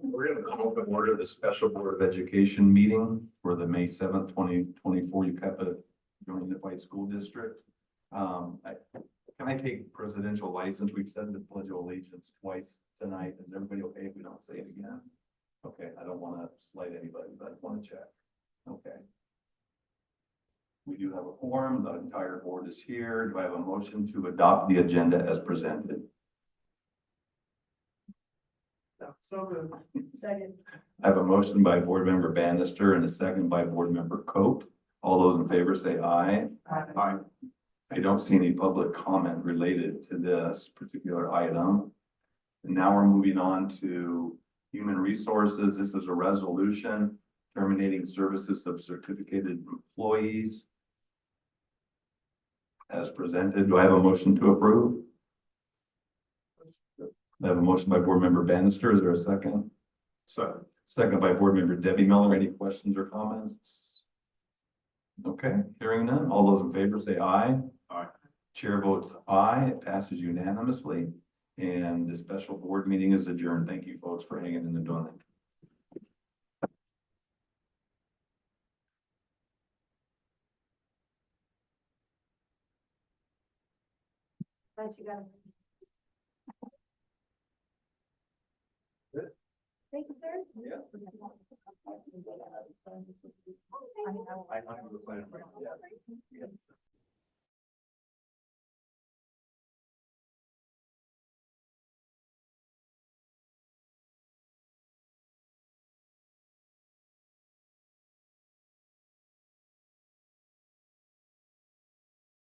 We're gonna call to order the special Board of Education meeting for the May 7th, 2024 Ukaipa Joint Unified School District. Can I take presidential license? We've said the Pledge of Allegiance twice tonight. Is everybody okay if we don't say it again? Okay, I don't want to slight anybody, but I want to check. Okay. We do have a quorum. The entire board is here. Do I have a motion to adopt the agenda as presented? So second. I have a motion by Board Member Bannister and a second by Board Member Coate. All those in favor say aye. Aye. I don't see any public comment related to this particular item. And now we're moving on to Human Resources. This is a resolution terminating services of certificated employees as presented. Do I have a motion to approve? I have a motion by Board Member Bannister. Is there a second? Second. Second by Board Member Debbie Miller. Any questions or comments? Okay, hearing none. All those in favor say aye. Aye. Chair votes aye. It passes unanimously. And the special board meeting is adjourned. Thank you, folks, for hanging in the door. Thanks, you guys. Thank you, sir. Yeah. I